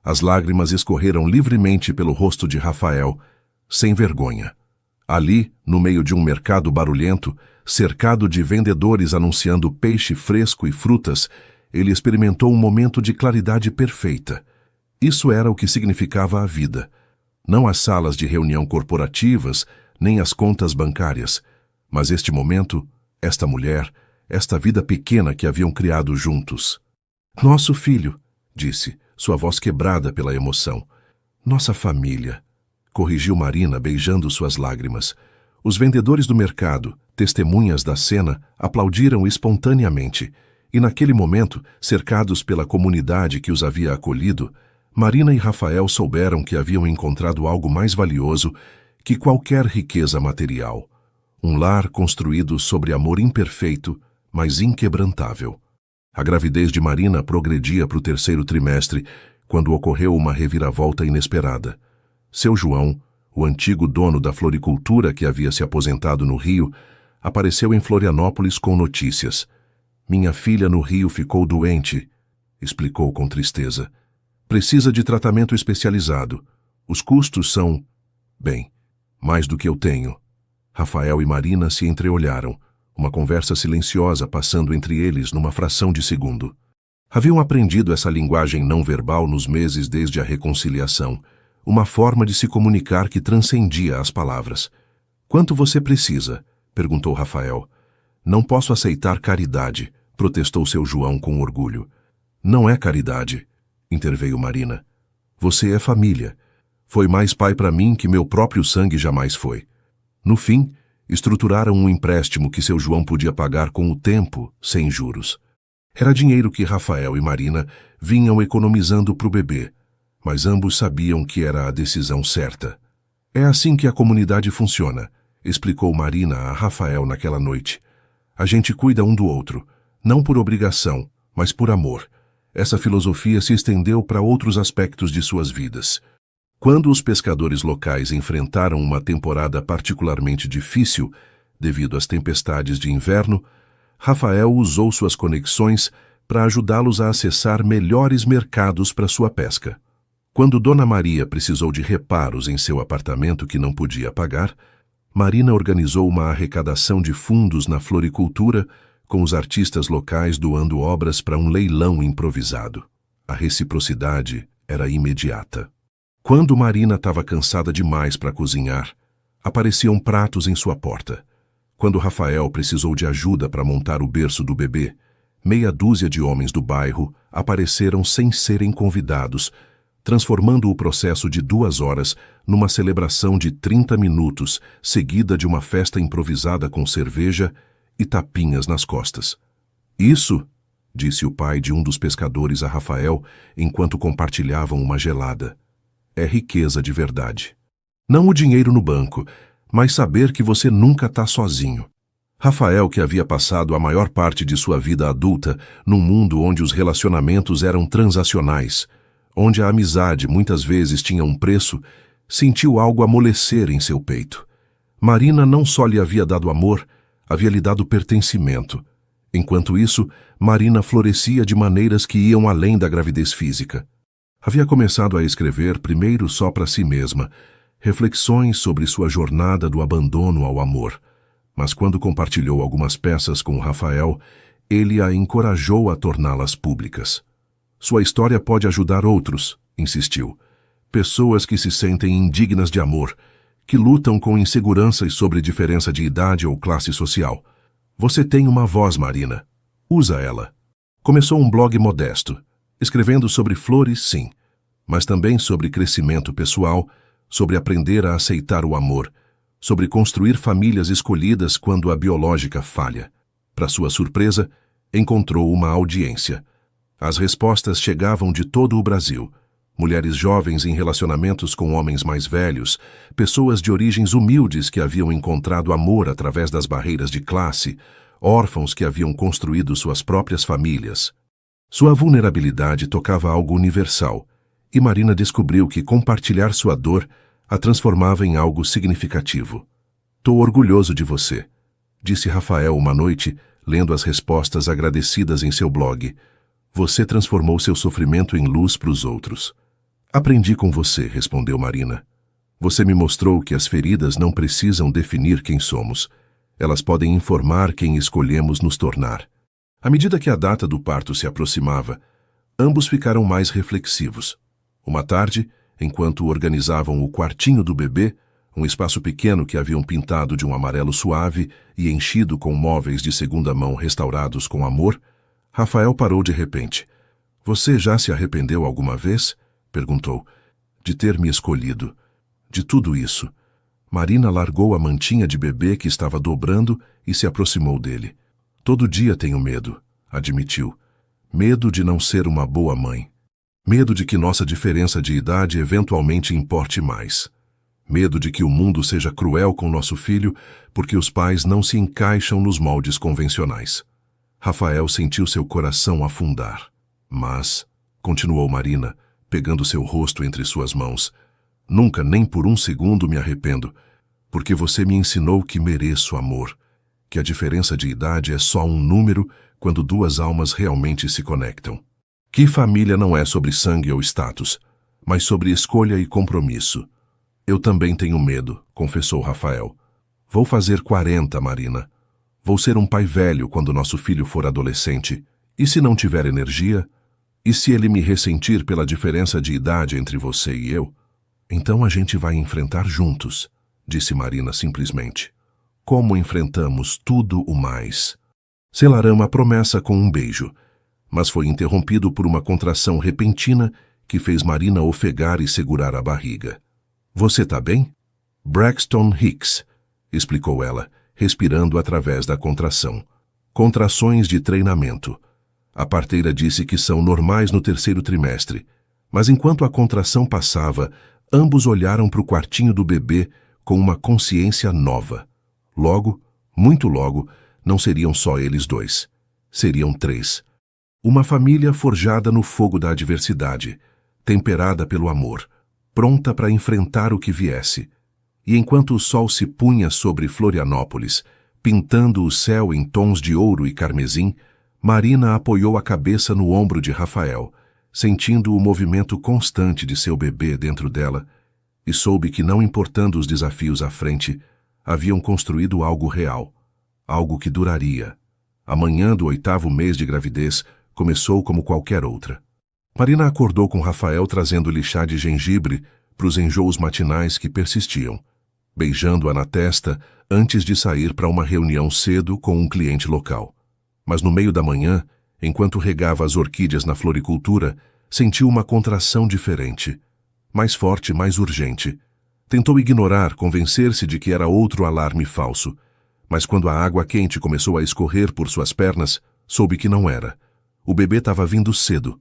As lágrimas escorreram livremente pelo rosto de Rafael, sem vergonha. Ali, no meio de um mercado barulhento, cercado de vendedores anunciando peixe fresco e frutas, ele experimentou um momento de claridade perfeita. Isso era o que significava a vida. Não as salas de reunião corporativas, nem as contas bancárias, mas este momento, esta mulher, esta vida pequena que haviam criado juntos. — Nosso filho, disse, sua voz quebrada pela emoção. — Nossa família, corrigiu Marina, beijando suas lágrimas. Os vendedores do mercado, testemunhas da cena, aplaudiram espontaneamente, e naquele momento, cercados pela comunidade que os havia acolhido, Marina e Rafael souberam que haviam encontrado algo mais valioso que qualquer riqueza material. Um lar construído sobre amor imperfeito, mas inquebrantável. A gravidez de Marina progredia para o 3º trimestre, quando ocorreu uma reviravolta inesperada. Seu João, o antigo dono da floricultura que havia se aposentado no Rio, apareceu em Florianópolis com notícias. — Minha filha no Rio ficou doente, explicou com tristeza. Precisa de tratamento especializado. Os custos são... bem, mais do que eu tenho. Rafael e Marina se entreolharam, uma conversa silenciosa passando entre eles numa fração de segundo. Haviam aprendido essa linguagem não verbal nos meses desde a reconciliação, uma forma de se comunicar que transcendia as palavras. — Quanto você precisa? — perguntou Rafael. — Não posso aceitar caridade, protestou seu João com orgulho. — Não é caridade, interveio Marina. Você é família. Foi mais pai para mim que meu próprio sangue jamais foi. No fim, estruturaram um empréstimo que seu João podia pagar com o tempo, sem juros. Era dinheiro que Rafael e Marina vinham economizando para o bebê, mas ambos sabiam que era a decisão certa. É assim que a comunidade funciona, explicou Marina a Rafael naquela noite. A gente cuida um do outro, não por obrigação, mas por amor. Essa filosofia se estendeu para outros aspectos de suas vidas. Quando os pescadores locais enfrentaram uma temporada particularmente difícil, devido às tempestades de inverno, Rafael usou suas conexões para ajudá-los a acessar melhores mercados para sua pesca. Quando Dona Maria precisou de reparos em seu apartamento que não podia pagar, Marina organizou uma arrecadação de fundos na floricultura, com os artistas locais doando obras para um leilão improvisado. A reciprocidade era imediata. Quando Marina estava cansada demais para cozinhar, apareciam pratos em sua porta. Quando Rafael precisou de ajuda para montar o berço do bebê, meia dúzia de homens do bairro apareceram sem serem convidados, transformando o processo de 2 horas numa celebração de 30 minutos, seguida de uma festa improvisada com cerveja e tapinhas nas costas. — Isso, disse o pai de um dos pescadores a Rafael enquanto compartilhavam uma gelada, é riqueza de verdade. Não o dinheiro no banco, mas saber que você nunca está sozinho. Rafael, que havia passado a maior parte de sua vida adulta num mundo onde os relacionamentos eram transacionais, onde a amizade muitas vezes tinha um preço, sentiu algo amolecer em seu peito. Marina não só lhe havia dado amor, havia lhe dado pertencimento. Enquanto isso, Marina florescia de maneiras que iam além da gravidez física. Havia começado a escrever primeiro só para si mesma, reflexões sobre sua jornada do abandono ao amor. Mas quando compartilhou algumas peças com Rafael, ele a encorajou a torná-las públicas. Sua história pode ajudar outros, insistiu. Pessoas que se sentem indignas de amor, que lutam com inseguranças sobre diferença de idade ou classe social. Você tem uma voz, Marina. Usa ela. Começou um blog modesto, escrevendo sobre flores, sim, mas também sobre crescimento pessoal, sobre aprender a aceitar o amor, sobre construir famílias escolhidas quando a biológica falha. Para sua surpresa, encontrou uma audiência. As respostas chegavam de todo o Brasil. Mulheres jovens em relacionamentos com homens mais velhos, pessoas de origens humildes que haviam encontrado amor através das barreiras de classe, órfãos que haviam construído suas próprias famílias. Sua vulnerabilidade tocava algo universal, e Marina descobriu que compartilhar sua dor a transformava em algo significativo. "Tô orgulhoso de você", disse Rafael uma noite, lendo as respostas agradecidas em seu blog. "Você transformou seu sofrimento em luz para os outros." "Aprendi com você", respondeu Marina. "Você me mostrou que as feridas não precisam definir quem somos. Elas podem informar quem escolhemos nos tornar." À medida que a data do parto se aproximava, ambos ficaram mais reflexivos. Uma tarde, enquanto organizavam o quartinho do bebê, um espaço pequeno que haviam pintado de um amarelo suave e enchido com móveis de segunda mão restaurados com amor, Rafael parou de repente. "Você já se arrependeu alguma vez?" perguntou. "De ter me escolhido. De tudo isso." Marina largou a mantinha de bebê que estava dobrando e se aproximou dele. "Todo dia tenho medo", admitiu. "Medo de não ser uma boa mãe. Medo de que nossa diferença de idade eventualmente importe mais. Medo de que o mundo seja cruel com nosso filho porque os pais não se encaixam nos moldes convencionais." Rafael sentiu seu coração afundar. "Mas", continuou Marina, pegando seu rosto entre suas mãos, "nunca nem por um segundo me arrependo, porque você me ensinou que mereço amor, que a diferença de idade é só um número quando duas almas realmente se conectam. Que família não é sobre sangue ou status, mas sobre escolha e compromisso." "Eu também tenho medo", confessou Rafael. "Vou fazer 40, Marina. Vou ser um pai velho quando nosso filho for adolescente. E se não tiver energia? E se ele me ressentir pela diferença de idade entre você e eu? Então a gente vai enfrentar juntos", disse Marina simplesmente. "Como enfrentamos tudo o mais." Selaram a promessa com um beijo, mas foi interrompido por uma contração repentina que fez Marina ofegar e segurar a barriga. "Você tá bem?" "Braxton Hicks", explicou ela, respirando através da contração. "Contrações de treinamento. A parteira disse que são normais no terceiro trimestre, mas enquanto a contração passava, ambos olharam para o quartinho do bebê com uma consciência nova. Logo, muito logo, não seriam só eles dois. Seriam três. Uma família forjada no fogo da adversidade, temperada pelo amor, pronta para enfrentar o que viesse. E enquanto o sol se punha sobre Florianópolis, pintando o céu em tons de ouro e carmesim, Marina apoiou a cabeça no ombro de Rafael, sentindo o movimento constante de seu bebê dentro dela, e soube que, não importando os desafios à frente, haviam construído algo real, algo que duraria. A manhã do 8º mês de gravidez começou como qualquer outra. Marina acordou com Rafael trazendo-lhe chá de gengibre para os enjoos matinais que persistiam, beijando-a na testa antes de sair para uma reunião cedo com um cliente local. Mas no meio da manhã, enquanto regava as orquídeas na floricultura, sentiu uma contração diferente, mais forte, mais urgente. Tentou ignorar, convencer-se de que era outro alarme falso, mas quando a água quente começou a escorrer por suas pernas, soube que não era. O bebê estava vindo cedo,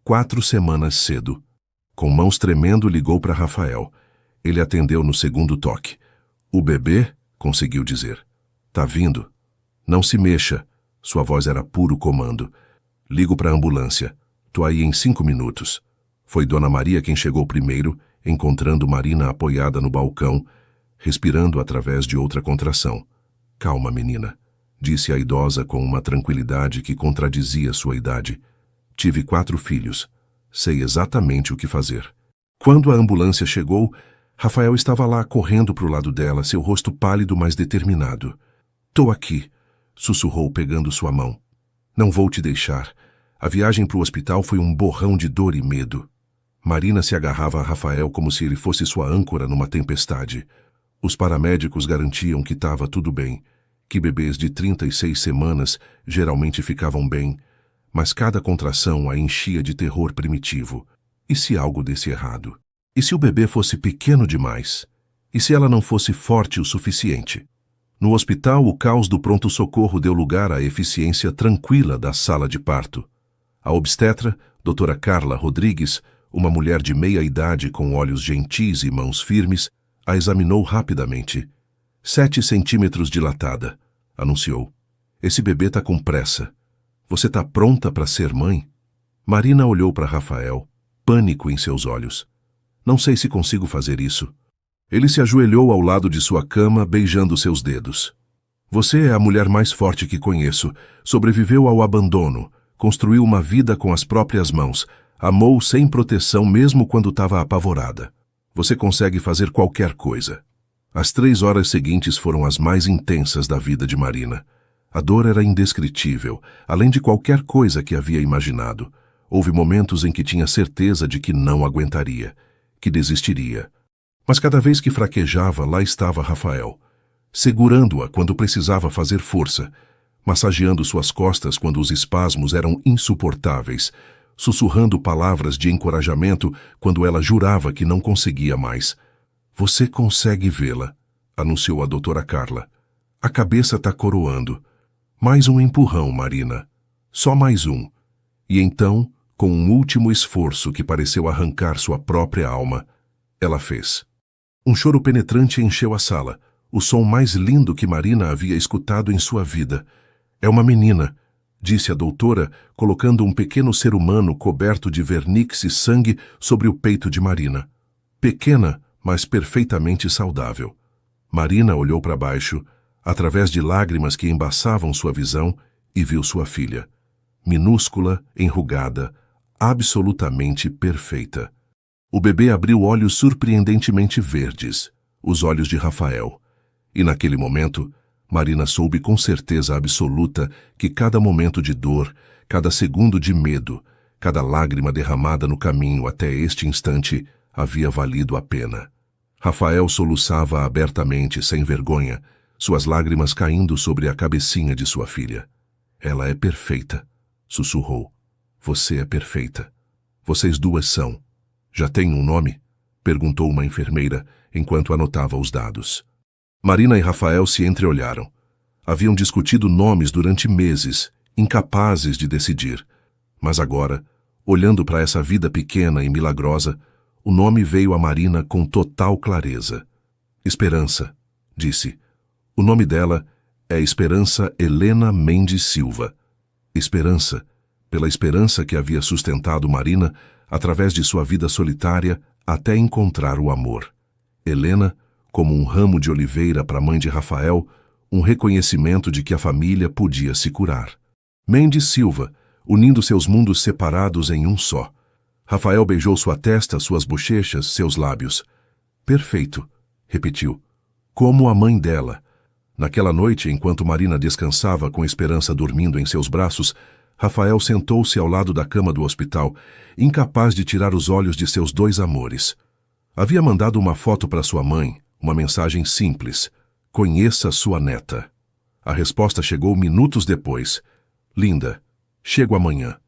4 semanas cedo. Com mãos tremendo, ligou para Rafael. Ele atendeu no segundo toque. "O bebê?", conseguiu dizer. "Tá vindo. Não se mexa." Sua voz era puro comando. "Ligo para a ambulância. Tô aí em 5 minutos." Foi Dona Maria quem chegou primeiro, encontrando Marina apoiada no balcão, respirando através de outra contração. "Calma, menina", disse a idosa com uma tranquilidade que contradizia sua idade. "Tive 4 filhos. Sei exatamente o que fazer." Quando a ambulância chegou, Rafael estava lá correndo para o lado dela, seu rosto pálido, mas determinado. "Tô aqui", sussurrou pegando sua mão. "Não vou te deixar." A viagem para o hospital foi um borrão de dor e medo. Marina se agarrava a Rafael como se ele fosse sua âncora numa tempestade. Os paramédicos garantiam que estava tudo bem, que bebês de 36 semanas geralmente ficavam bem, mas cada contração a enchia de terror primitivo. E se algo desse errado? E se o bebê fosse pequeno demais? E se ela não fosse forte o suficiente? No hospital, o caos do pronto-socorro deu lugar à eficiência tranquila da sala de parto. A obstetra, doutora Carla Rodrigues, uma mulher de meia idade com olhos gentis e mãos firmes, a examinou rapidamente. 7 centímetros dilatada, anunciou. Esse bebê tá com pressa. Você tá pronta para ser mãe? Marina olhou para Rafael, pânico em seus olhos. Não sei se consigo fazer isso. Ele se ajoelhou ao lado de sua cama, beijando seus dedos. Você é a mulher mais forte que conheço. Sobreviveu ao abandono, construiu uma vida com as próprias mãos, amou sem proteção mesmo quando estava apavorada. Você consegue fazer qualquer coisa. As 3 horas seguintes foram as mais intensas da vida de Marina. A dor era indescritível, além de qualquer coisa que havia imaginado. Houve momentos em que tinha certeza de que não aguentaria, que desistiria. Mas cada vez que fraquejava, lá estava Rafael, segurando-a quando precisava fazer força, massageando suas costas quando os espasmos eram insuportáveis, sussurrando palavras de encorajamento quando ela jurava que não conseguia mais. Você consegue vê-la, anunciou a doutora Carla. A cabeça está coroando. Mais um empurrão, Marina. Só mais um. E então, com um último esforço que pareceu arrancar sua própria alma, ela fez. Um choro penetrante encheu a sala, o som mais lindo que Marina havia escutado em sua vida. É uma menina, disse a doutora, colocando um pequeno ser humano coberto de vernix e sangue sobre o peito de Marina. Pequena, mas perfeitamente saudável. Marina olhou para baixo, através de lágrimas que embaçavam sua visão, e viu sua filha. Minúscula, enrugada, absolutamente perfeita. O bebê abriu olhos surpreendentemente verdes, os olhos de Rafael. E naquele momento, Marina soube com certeza absoluta que cada momento de dor, cada segundo de medo, cada lágrima derramada no caminho até este instante havia valido a pena. Rafael soluçava abertamente, sem vergonha, suas lágrimas caindo sobre a cabecinha de sua filha. Ela é perfeita, sussurrou. Você é perfeita. Vocês duas são. Já tem um nome? Perguntou uma enfermeira, enquanto anotava os dados. Marina e Rafael se entreolharam. Haviam discutido nomes durante meses, incapazes de decidir. Mas agora, olhando para essa vida pequena e milagrosa, o nome veio a Marina com total clareza. Esperança, disse. O nome dela é Esperança Helena Mendes Silva. Esperança, pela esperança que havia sustentado Marina através de sua vida solitária até encontrar o amor. Helena, como um ramo de oliveira para a mãe de Rafael, um reconhecimento de que a família podia se curar. Mendes Silva, unindo seus mundos separados em um só. Rafael beijou sua testa, suas bochechas, seus lábios. Perfeito, repetiu. Como a mãe dela. Naquela noite, enquanto Marina descansava com Esperança dormindo em seus braços, Rafael sentou-se ao lado da cama do hospital, incapaz de tirar os olhos de seus 2 amores. Havia mandado uma foto para sua mãe, uma mensagem simples. Conheça sua neta. A resposta chegou minutos depois. Linda, chego amanhã.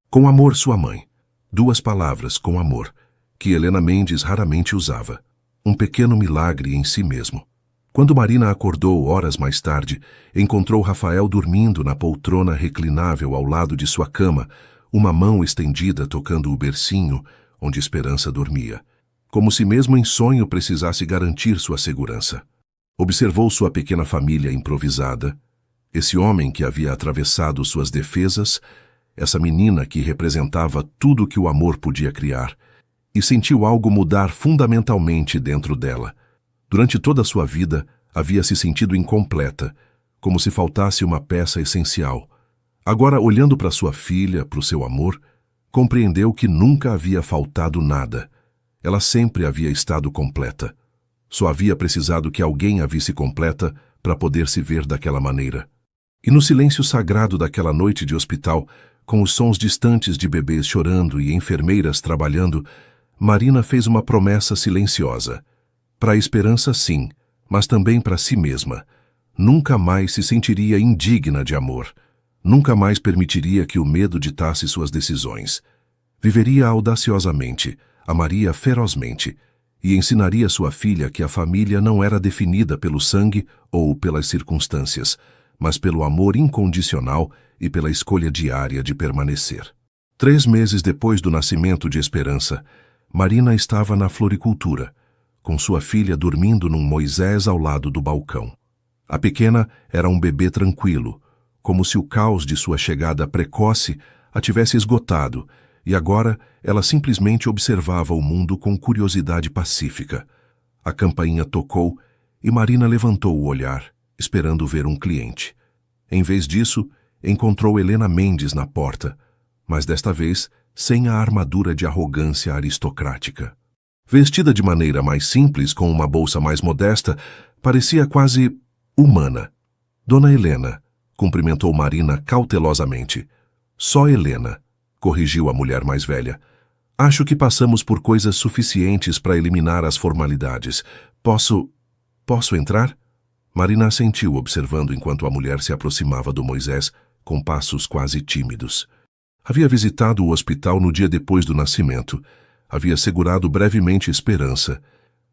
Com amor, sua mãe. 2 palavras, com amor, que Helena Mendes raramente usava. Um pequeno milagre em si mesmo. Quando Marina acordou horas mais tarde, encontrou Rafael dormindo na poltrona reclinável ao lado de sua cama, uma mão estendida tocando o bercinho onde Esperança dormia, como se mesmo em sonho precisasse garantir sua segurança. Observou sua pequena família improvisada, esse homem que havia atravessado suas defesas, essa menina que representava tudo que o amor podia criar, e sentiu algo mudar fundamentalmente dentro dela. Durante toda a sua vida, havia se sentido incompleta, como se faltasse uma peça essencial. Agora, olhando para sua filha, para o seu amor, compreendeu que nunca havia faltado nada. Ela sempre havia estado completa. Só havia precisado que alguém a visse completa para poder se ver daquela maneira. E no silêncio sagrado daquela noite de hospital, com os sons distantes de bebês chorando e enfermeiras trabalhando, Marina fez uma promessa silenciosa. Para a Esperança, sim, mas também para si mesma. Nunca mais se sentiria indigna de amor. Nunca mais permitiria que o medo ditasse suas decisões. Viveria audaciosamente, amaria ferozmente, e ensinaria sua filha que a família não era definida pelo sangue ou pelas circunstâncias, mas pelo amor incondicional e pela escolha diária de permanecer. 3 meses depois do nascimento de Esperança, Marina estava na floricultura, com sua filha dormindo num Moisés ao lado do balcão. A pequena era um bebê tranquilo, como se o caos de sua chegada precoce a tivesse esgotado, e agora ela simplesmente observava o mundo com curiosidade pacífica. A campainha tocou e Marina levantou o olhar, esperando ver um cliente. Em vez disso, encontrou Helena Mendes na porta, mas desta vez sem a armadura de arrogância aristocrática. Vestida de maneira mais simples, com uma bolsa mais modesta, parecia quase humana. Dona Helena, cumprimentou Marina cautelosamente. Só Helena, corrigiu a mulher mais velha. Acho que passamos por coisas suficientes para eliminar as formalidades. Posso entrar? Marina assentiu, observando enquanto a mulher se aproximava do Moisés, com passos quase tímidos. Havia visitado o hospital no dia depois do nascimento. Havia segurado brevemente Esperança,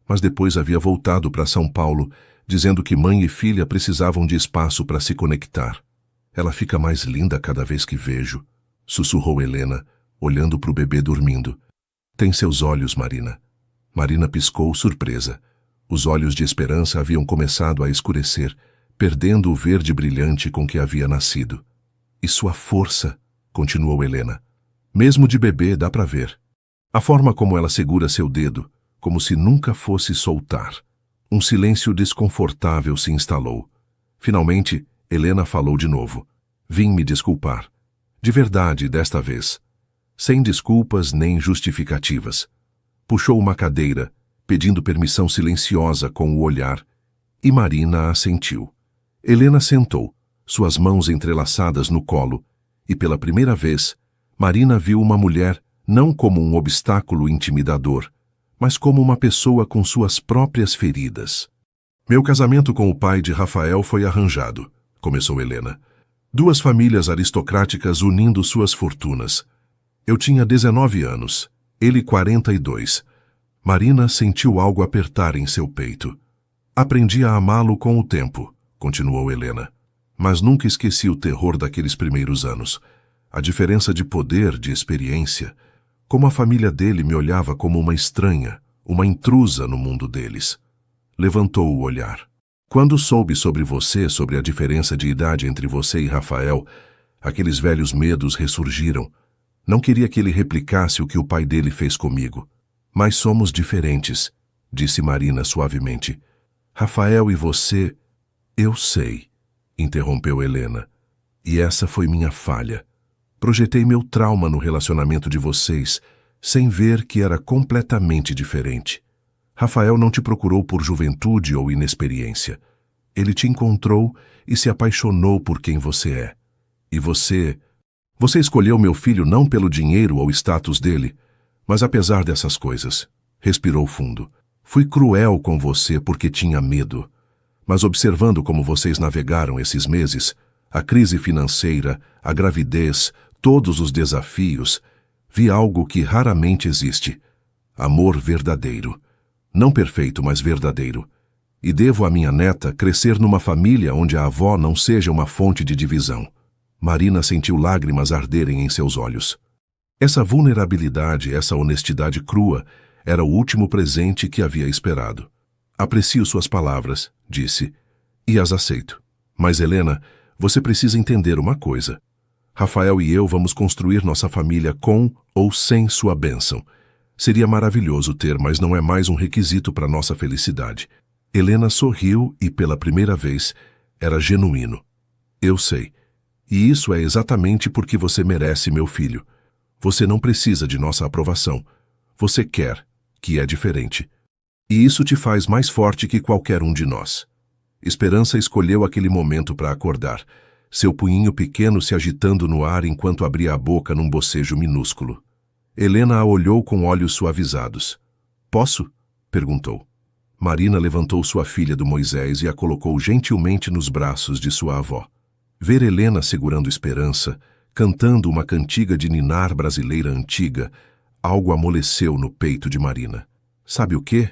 mas depois havia voltado para São Paulo, dizendo que mãe e filha precisavam de espaço para se conectar. Ela fica mais linda cada vez que vejo, sussurrou Helena, olhando para o bebê dormindo. Tem seus olhos, Marina. Marina piscou, surpresa. Os olhos de Esperança haviam começado a escurecer, perdendo o verde brilhante com que havia nascido. E sua força, continuou Helena. Mesmo de bebê dá para ver. A forma como ela segura seu dedo, como se nunca fosse soltar. Um silêncio desconfortável se instalou. Finalmente, Helena falou de novo. Vim me desculpar. De verdade, desta vez. Sem desculpas nem justificativas. Puxou uma cadeira, pedindo permissão silenciosa com o olhar, e Marina assentiu. Helena sentou, suas mãos entrelaçadas no colo, e pela primeira vez, Marina viu uma mulher não como um obstáculo intimidador, mas como uma pessoa com suas próprias feridas. Meu casamento com o pai de Rafael foi arranjado, começou Helena. 2 famílias aristocráticas unindo suas fortunas. Eu tinha 19 anos, ele 42. Marina sentiu algo apertar em seu peito. Aprendi a amá-lo com o tempo, continuou Helena. Mas nunca esqueci o terror daqueles primeiros anos. A diferença de poder, de experiência. Como a família dele me olhava como uma estranha, uma intrusa no mundo deles. Levantou o olhar. Quando soube sobre você, sobre a diferença de idade entre você e Rafael, aqueles velhos medos ressurgiram. Não queria que ele replicasse o que o pai dele fez comigo. Mas somos diferentes, disse Marina suavemente. Rafael e você... Eu sei, interrompeu Helena. E essa foi minha falha. Projetei meu trauma no relacionamento de vocês, sem ver que era completamente diferente. Rafael não te procurou por juventude ou inexperiência. Ele te encontrou e se apaixonou por quem você é. E você escolheu meu filho não pelo dinheiro ou status dele, mas apesar dessas coisas, respirou fundo. Fui cruel com você porque tinha medo. Mas observando como vocês navegaram esses meses, a crise financeira, a gravidez, todos os desafios, vi algo que raramente existe. Amor verdadeiro. Não perfeito, mas verdadeiro. E devo à minha neta crescer numa família onde a avó não seja uma fonte de divisão. Marina sentiu lágrimas arderem em seus olhos. Essa vulnerabilidade, essa honestidade crua, era o último presente que havia esperado. Aprecio suas palavras, disse, e as aceito. Mas, Helena, você precisa entender uma coisa. Rafael e eu vamos construir nossa família com ou sem sua bênção. Seria maravilhoso ter, mas não é mais um requisito para nossa felicidade. Helena sorriu e, pela primeira vez, era genuíno. Eu sei. E isso é exatamente porque você merece meu filho. Você não precisa de nossa aprovação. Você quer, que é diferente. E isso te faz mais forte que qualquer um de nós. Esperança escolheu aquele momento para acordar, seu punhinho pequeno se agitando no ar enquanto abria a boca num bocejo minúsculo. Helena a olhou com olhos suavizados. Posso? Perguntou. Marina levantou sua filha do Moisés e a colocou gentilmente nos braços de sua avó. Ver Helena segurando Esperança, cantando uma cantiga de ninar brasileira antiga, algo amoleceu no peito de Marina. Sabe o quê?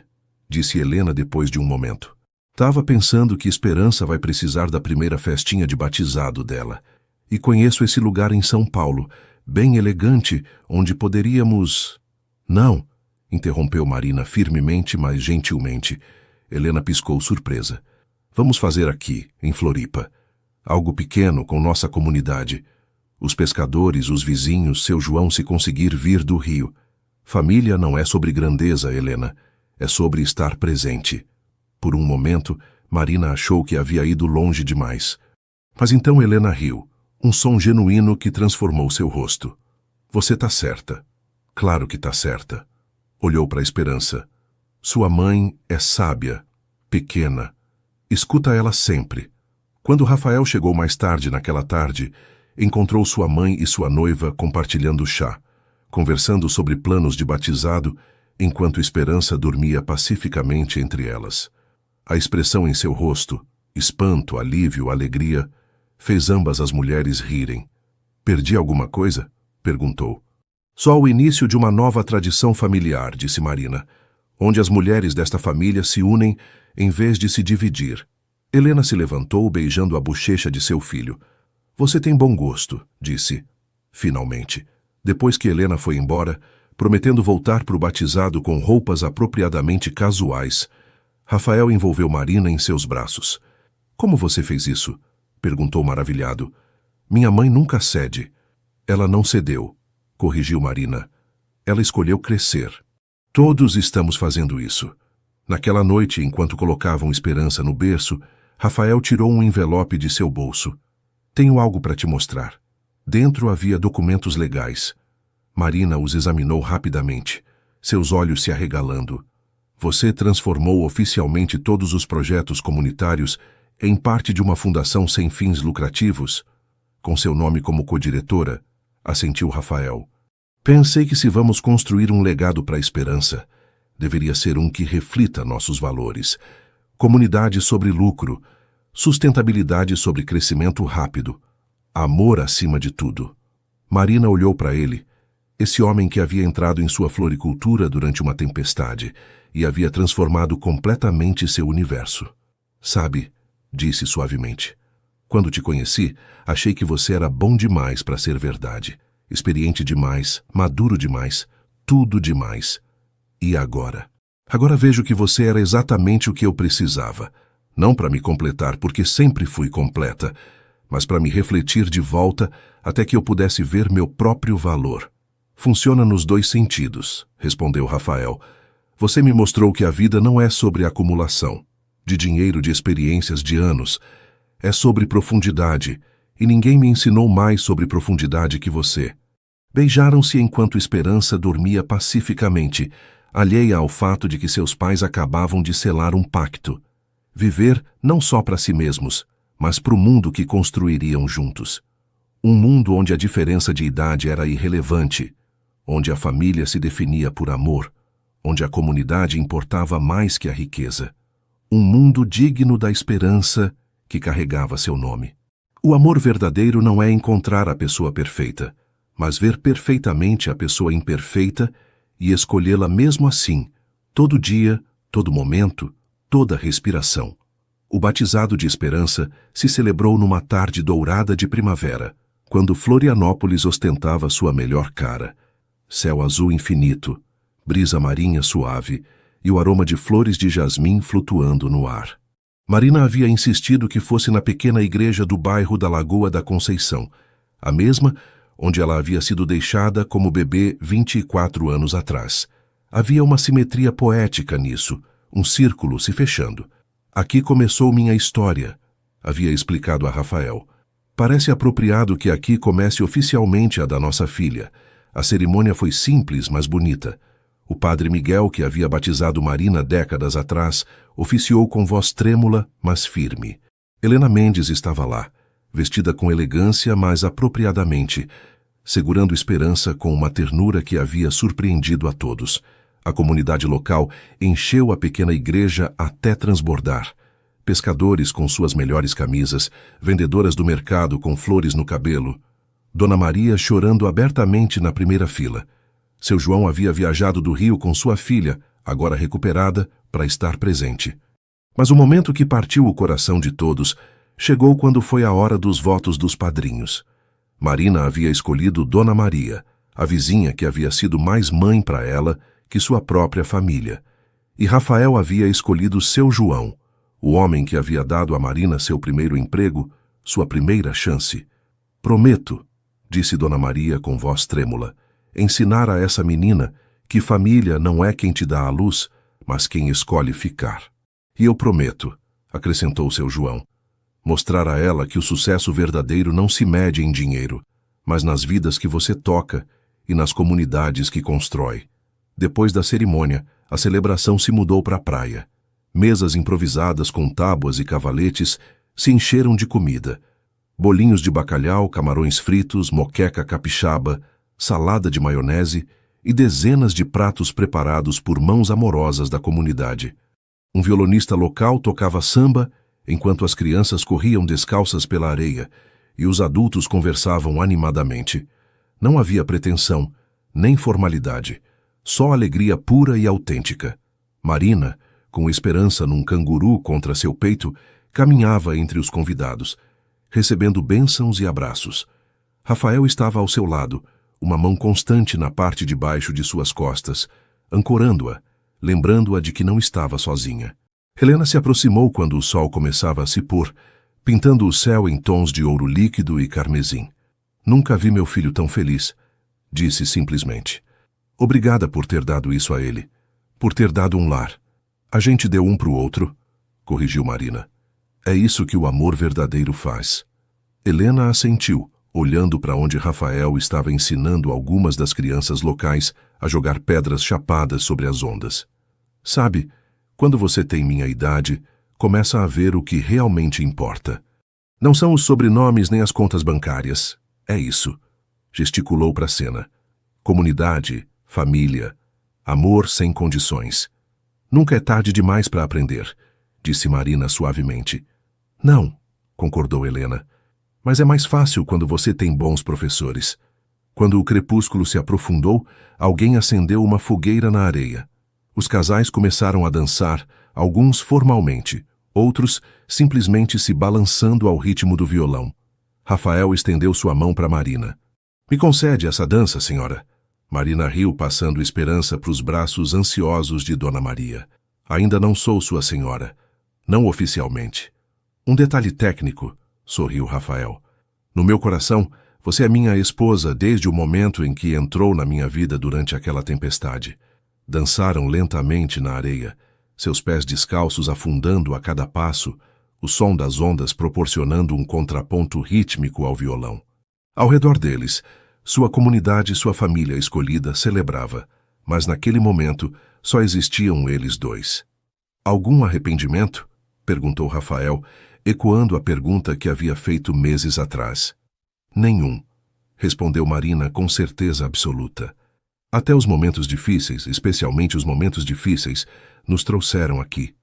Disse Helena depois de um momento. Tava pensando que Esperança vai precisar da primeira festinha de batizado dela. E conheço esse lugar em São Paulo, bem elegante, onde poderíamos... Não, interrompeu Marina firmemente, mas gentilmente. Helena piscou surpresa. Vamos fazer aqui, em Floripa. Algo pequeno com nossa comunidade. Os pescadores, os vizinhos, seu João se conseguir vir do Rio. Família não é sobre grandeza, Helena. É sobre estar presente. Por um momento, Marina achou que havia ido longe demais. Mas então Helena riu, um som genuíno que transformou seu rosto. Você tá certa. Claro que tá certa. Olhou para a Esperança. Sua mãe é sábia, pequena. Escuta ela sempre. Quando Rafael chegou mais tarde naquela tarde, encontrou sua mãe e sua noiva compartilhando chá, conversando sobre planos de batizado, enquanto Esperança dormia pacificamente entre elas. A expressão em seu rosto, espanto, alívio, alegria, fez ambas as mulheres rirem. Perdi alguma coisa? Perguntou. Só o início de uma nova tradição familiar, disse Marina, onde as mulheres desta família se unem em vez de se dividir. Helena se levantou, beijando a bochecha de seu filho. Você tem bom gosto, disse, finalmente. Depois que Helena foi embora, prometendo voltar para o batizado com roupas apropriadamente casuais, Rafael envolveu Marina em seus braços. Como você fez isso? Perguntou maravilhado. Minha mãe nunca cede. Ela não cedeu, corrigiu Marina. Ela escolheu crescer. Todos estamos fazendo isso. Naquela noite, enquanto colocavam Esperança no berço, Rafael tirou um envelope de seu bolso. Tenho algo para te mostrar. Dentro havia documentos legais. Marina os examinou rapidamente, seus olhos se arregalando. Você transformou oficialmente todos os projetos comunitários em parte de uma fundação sem fins lucrativos? Com seu nome como codiretora, assentiu Rafael. Pensei que se vamos construir um legado para a Esperança, deveria ser um que reflita nossos valores. Comunidade sobre lucro, sustentabilidade sobre crescimento rápido, amor acima de tudo. Marina olhou para ele, esse homem que havia entrado em sua floricultura durante uma tempestade e havia transformado completamente seu universo. Sabe, disse suavemente, quando te conheci, achei que você era bom demais para ser verdade, experiente demais, maduro demais, tudo demais. E agora? Agora vejo que você era exatamente o que eu precisava. Não para me completar, porque sempre fui completa, mas para me refletir de volta até que eu pudesse ver meu próprio valor. Funciona nos dois sentidos, respondeu Rafael. Você me mostrou que a vida não é sobre acumulação, de dinheiro, de experiências, de anos. É sobre profundidade, e ninguém me ensinou mais sobre profundidade que você. Beijaram-se enquanto Esperança dormia pacificamente, alheia ao fato de que seus pais acabavam de selar um pacto. Viver não só para si mesmos, mas para o mundo que construiriam juntos. Um mundo onde a diferença de idade era irrelevante, onde a família se definia por amor, onde a comunidade importava mais que a riqueza. Um mundo digno da Esperança que carregava seu nome. O amor verdadeiro não é encontrar a pessoa perfeita, mas ver perfeitamente a pessoa imperfeita e escolhê-la mesmo assim, todo dia, todo momento, toda respiração. O batizado de Esperança se celebrou numa tarde dourada de primavera, quando Florianópolis ostentava sua melhor cara. Céu azul infinito, brisa marinha suave e o aroma de flores de jasmim flutuando no ar. Marina havia insistido que fosse na pequena igreja do bairro da Lagoa da Conceição, a mesma onde ela havia sido deixada como bebê 24 anos atrás. Havia uma simetria poética nisso, um círculo se fechando. Aqui começou minha história, havia explicado a Rafael. Parece apropriado que aqui comece oficialmente a da nossa filha. A cerimônia foi simples, mas bonita. O padre Miguel, que havia batizado Marina décadas atrás, oficiou com voz trêmula, mas firme. Helena Mendes estava lá, vestida com elegância, mas apropriadamente, segurando Esperança com uma ternura que havia surpreendido a todos. A comunidade local encheu a pequena igreja até transbordar. Pescadores com suas melhores camisas, vendedoras do mercado com flores no cabelo. Dona Maria chorando abertamente na primeira fila. Seu João havia viajado do Rio com sua filha, agora recuperada, para estar presente. Mas o momento que partiu o coração de todos chegou quando foi a hora dos votos dos padrinhos. Marina havia escolhido Dona Maria, a vizinha que havia sido mais mãe para ela que sua própria família. E Rafael havia escolhido seu João, o homem que havia dado a Marina seu primeiro emprego, sua primeira chance. Prometo, disse Dona Maria com voz trêmula, ensinar a essa menina que família não é quem te dá a luz, mas quem escolhe ficar. E eu prometo, acrescentou seu João, mostrar a ela que o sucesso verdadeiro não se mede em dinheiro, mas nas vidas que você toca e nas comunidades que constrói. Depois da cerimônia, a celebração se mudou para a praia. Mesas improvisadas com tábuas e cavaletes se encheram de comida. Bolinhos de bacalhau, camarões fritos, moqueca capixaba, salada de maionese e dezenas de pratos preparados por mãos amorosas da comunidade. Um violonista local tocava samba, enquanto as crianças corriam descalças pela areia e os adultos conversavam animadamente. Não havia pretensão, nem formalidade, só alegria pura e autêntica. Marina, com esperança num canguru contra seu peito, caminhava entre os convidados, recebendo bênçãos e abraços. Rafael estava ao seu lado, uma mão constante na parte de baixo de suas costas, ancorando-a, lembrando-a de que não estava sozinha. Helena se aproximou quando o sol começava a se pôr, pintando o céu em tons de ouro líquido e carmesim. Nunca vi meu filho tão feliz, disse simplesmente. Obrigada por ter dado isso a ele, por ter dado um lar. A gente deu um pro outro, corrigiu Marina. É isso que o amor verdadeiro faz. Helena assentiu, olhando para onde Rafael estava ensinando algumas das crianças locais a jogar pedras chapadas sobre as ondas. Sabe, quando você tem minha idade, começa a ver o que realmente importa. Não são os sobrenomes nem as contas bancárias. É isso. Gesticulou para a cena. Comunidade, família, amor sem condições. Nunca é tarde demais para aprender, disse Marina suavemente. Não, concordou Helena. Mas é mais fácil quando você tem bons professores. Quando o crepúsculo se aprofundou, alguém acendeu uma fogueira na areia. Os casais começaram a dançar, alguns formalmente, outros simplesmente se balançando ao ritmo do violão. Rafael estendeu sua mão para Marina. Me concede essa dança, senhora? Marina riu, passando esperança para os braços ansiosos de Dona Maria. Ainda não sou sua senhora. Não oficialmente. Um detalhe técnico, sorriu Rafael. No meu coração, você é minha esposa desde o momento em que entrou na minha vida durante aquela tempestade. Dançaram lentamente na areia, seus pés descalços afundando a cada passo, o som das ondas proporcionando um contraponto rítmico ao violão. Ao redor deles, sua comunidade e sua família escolhida celebrava, mas naquele momento só existiam eles dois. Algum arrependimento? Perguntou Rafael, ecoando a pergunta que havia feito meses atrás. Nenhum, respondeu Marina com certeza absoluta. Até os momentos difíceis, especialmente os momentos difíceis, nos trouxeram aqui.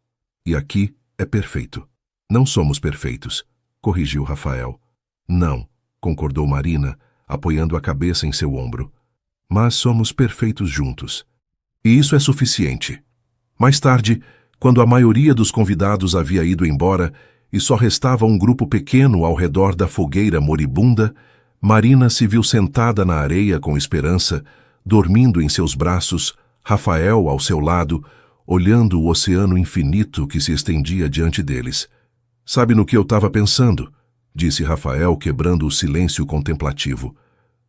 E aqui é perfeito. Não somos perfeitos, corrigiu Rafael. Não, concordou Marina, apoiando a cabeça em seu ombro. Mas somos perfeitos juntos. E isso é suficiente. Mais tarde, quando a maioria dos convidados havia ido embora e só restava um grupo pequeno ao redor da fogueira moribunda, Marina se viu sentada na areia com esperança, dormindo em seus braços, Rafael ao seu lado, olhando o oceano infinito que se estendia diante deles. Sabe no que eu estava pensando? Disse Rafael, quebrando o silêncio contemplativo.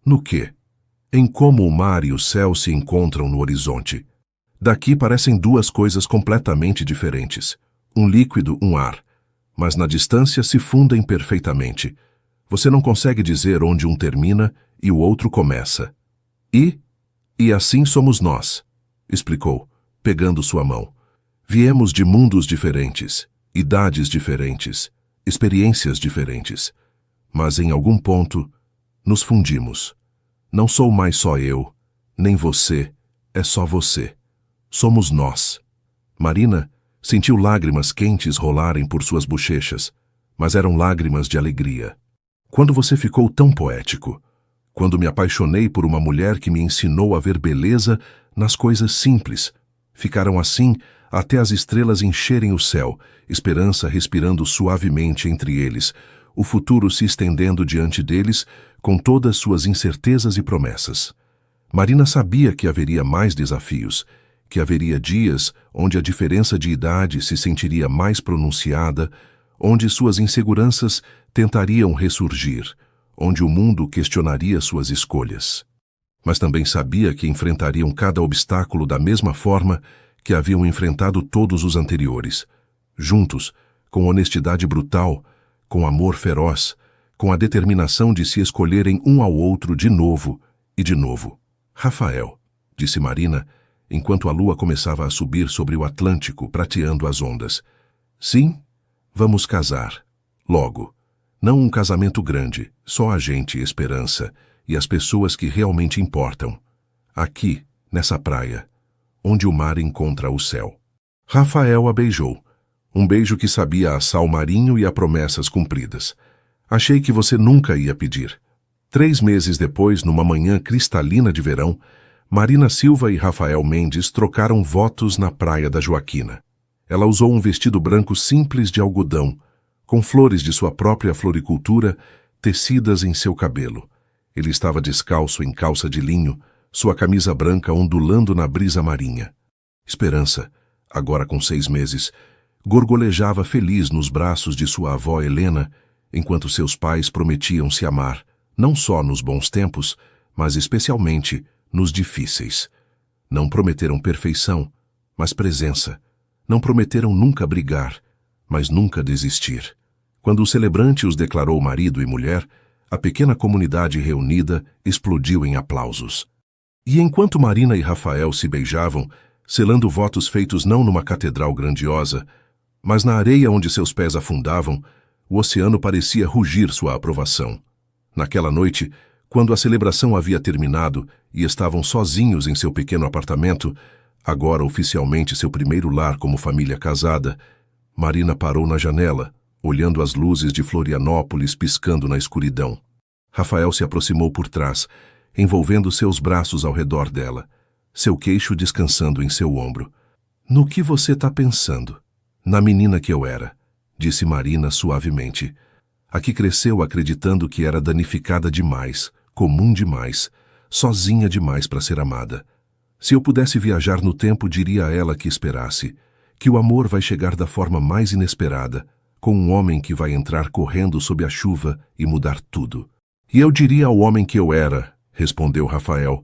No quê? Em como o mar e o céu se encontram no horizonte. Daqui parecem duas coisas completamente diferentes. Um líquido, um ar. Mas na distância se fundem perfeitamente. Você não consegue dizer onde um termina e o outro começa. E assim somos nós, explicou, pegando sua mão. Viemos de mundos diferentes, idades diferentes, experiências diferentes. Mas em algum ponto, nos fundimos. Não sou mais só eu, nem você, é só você. Somos nós. Marina sentiu lágrimas quentes rolarem por suas bochechas, mas eram lágrimas de alegria. Quando você ficou tão poético? Quando me apaixonei por uma mulher que me ensinou a ver beleza nas coisas simples. Ficaram assim até as estrelas encherem o céu, esperança respirando suavemente entre eles, o futuro se estendendo diante deles com todas suas incertezas e promessas. Marina sabia que haveria mais desafios, que haveria dias onde a diferença de idade se sentiria mais pronunciada, onde suas inseguranças tentariam ressurgir, onde o mundo questionaria suas escolhas. Mas também sabia que enfrentariam cada obstáculo da mesma forma que haviam enfrentado todos os anteriores, juntos, com honestidade brutal, com amor feroz, com a determinação de se escolherem um ao outro de novo e de novo. Rafael, disse Marina, enquanto a lua começava a subir sobre o Atlântico, prateando as ondas. Sim, vamos casar. Logo. Não um casamento grande, só a gente e esperança, e as pessoas que realmente importam. Aqui, nessa praia, onde o mar encontra o céu. Rafael a beijou. Um beijo que sabia a sal marinho e a promessas cumpridas. Achei que você nunca ia pedir. 3 meses depois, numa manhã cristalina de verão, Marina Silva e Rafael Mendes trocaram votos na praia da Joaquina. Ela usou um vestido branco simples de algodão, com flores de sua própria floricultura tecidas em seu cabelo. Ele estava descalço em calça de linho, sua camisa branca ondulando na brisa marinha. Esperança, agora com 6 meses, gorgolejava feliz nos braços de sua avó Helena, enquanto seus pais prometiam se amar, não só nos bons tempos, mas especialmente nos difíceis. Não prometeram perfeição, mas presença. Não prometeram nunca brigar, mas nunca desistir. Quando o celebrante os declarou marido e mulher, a pequena comunidade reunida explodiu em aplausos. E enquanto Marina e Rafael se beijavam, selando votos feitos não numa catedral grandiosa, mas na areia onde seus pés afundavam, o oceano parecia rugir sua aprovação. Naquela noite, quando a celebração havia terminado e estavam sozinhos em seu pequeno apartamento, agora oficialmente seu primeiro lar como família casada, Marina parou na janela, olhando as luzes de Florianópolis piscando na escuridão. Rafael se aproximou por trás, envolvendo seus braços ao redor dela, seu queixo descansando em seu ombro. No que você está pensando? Na menina que eu era, disse Marina suavemente. A que cresceu acreditando que era danificada demais, comum demais, sozinha demais para ser amada. Se eu pudesse viajar no tempo, diria a ela que esperasse, que o amor vai chegar da forma mais inesperada, com um homem que vai entrar correndo sob a chuva e mudar tudo. E eu diria ao homem que eu era, respondeu Rafael,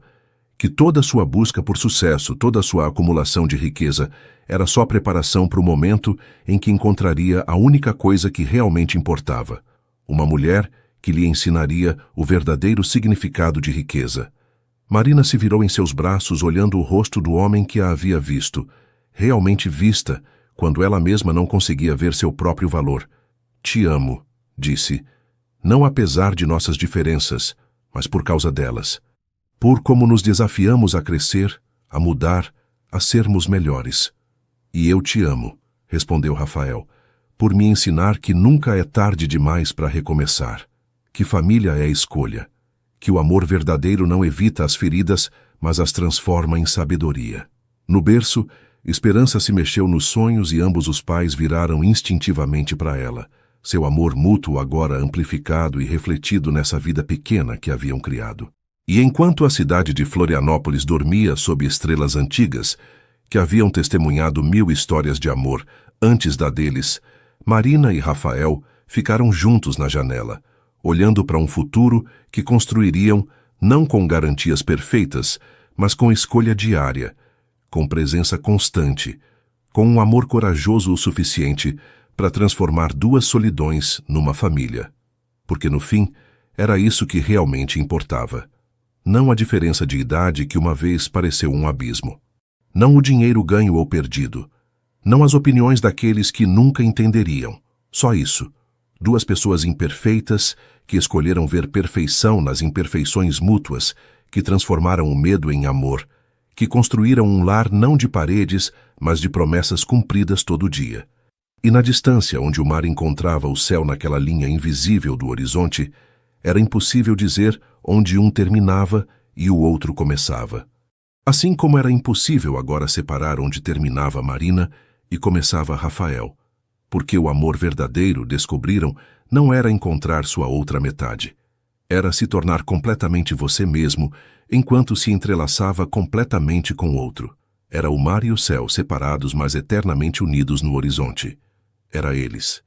que toda sua busca por sucesso, toda sua acumulação de riqueza, era só preparação para o momento em que encontraria a única coisa que realmente importava, uma mulher que lhe ensinaria o verdadeiro significado de riqueza. Marina se virou em seus braços olhando o rosto do homem que a havia visto, realmente vista, quando ela mesma não conseguia ver seu próprio valor. Te amo, disse, não apesar de nossas diferenças, mas por causa delas. Por como nos desafiamos a crescer, a mudar, a sermos melhores. E eu te amo, respondeu Rafael, por me ensinar que nunca é tarde demais para recomeçar, que família é escolha, que o amor verdadeiro não evita as feridas, mas as transforma em sabedoria. No berço, Esperança se mexeu nos sonhos e ambos os pais viraram instintivamente para ela, seu amor mútuo agora amplificado e refletido nessa vida pequena que haviam criado. E enquanto a cidade de Florianópolis dormia sob estrelas antigas, que haviam testemunhado 1000 histórias de amor antes da deles, Marina e Rafael ficaram juntos na janela, olhando para um futuro que construiriam não com garantias perfeitas, mas com escolha diária, com presença constante, com um amor corajoso o suficiente para transformar 2 solidões numa família. Porque no fim, era isso que realmente importava. Não a diferença de idade que uma vez pareceu um abismo. Não o dinheiro ganho ou perdido. Não as opiniões daqueles que nunca entenderiam. Só isso. 2 pessoas imperfeitas que escolheram ver perfeição nas imperfeições mútuas, que transformaram o medo em amor, que construíram um lar não de paredes, mas de promessas cumpridas todo dia. E na distância onde o mar encontrava o céu naquela linha invisível do horizonte, era impossível dizer onde um terminava e o outro começava. Assim como era impossível agora separar onde terminava Marina e começava Rafael, porque o amor verdadeiro, descobriram, não era encontrar sua outra metade. Era se tornar completamente você mesmo, enquanto se entrelaçava completamente com o outro. Era o mar e o céu separados, mas eternamente unidos no horizonte. Era eles.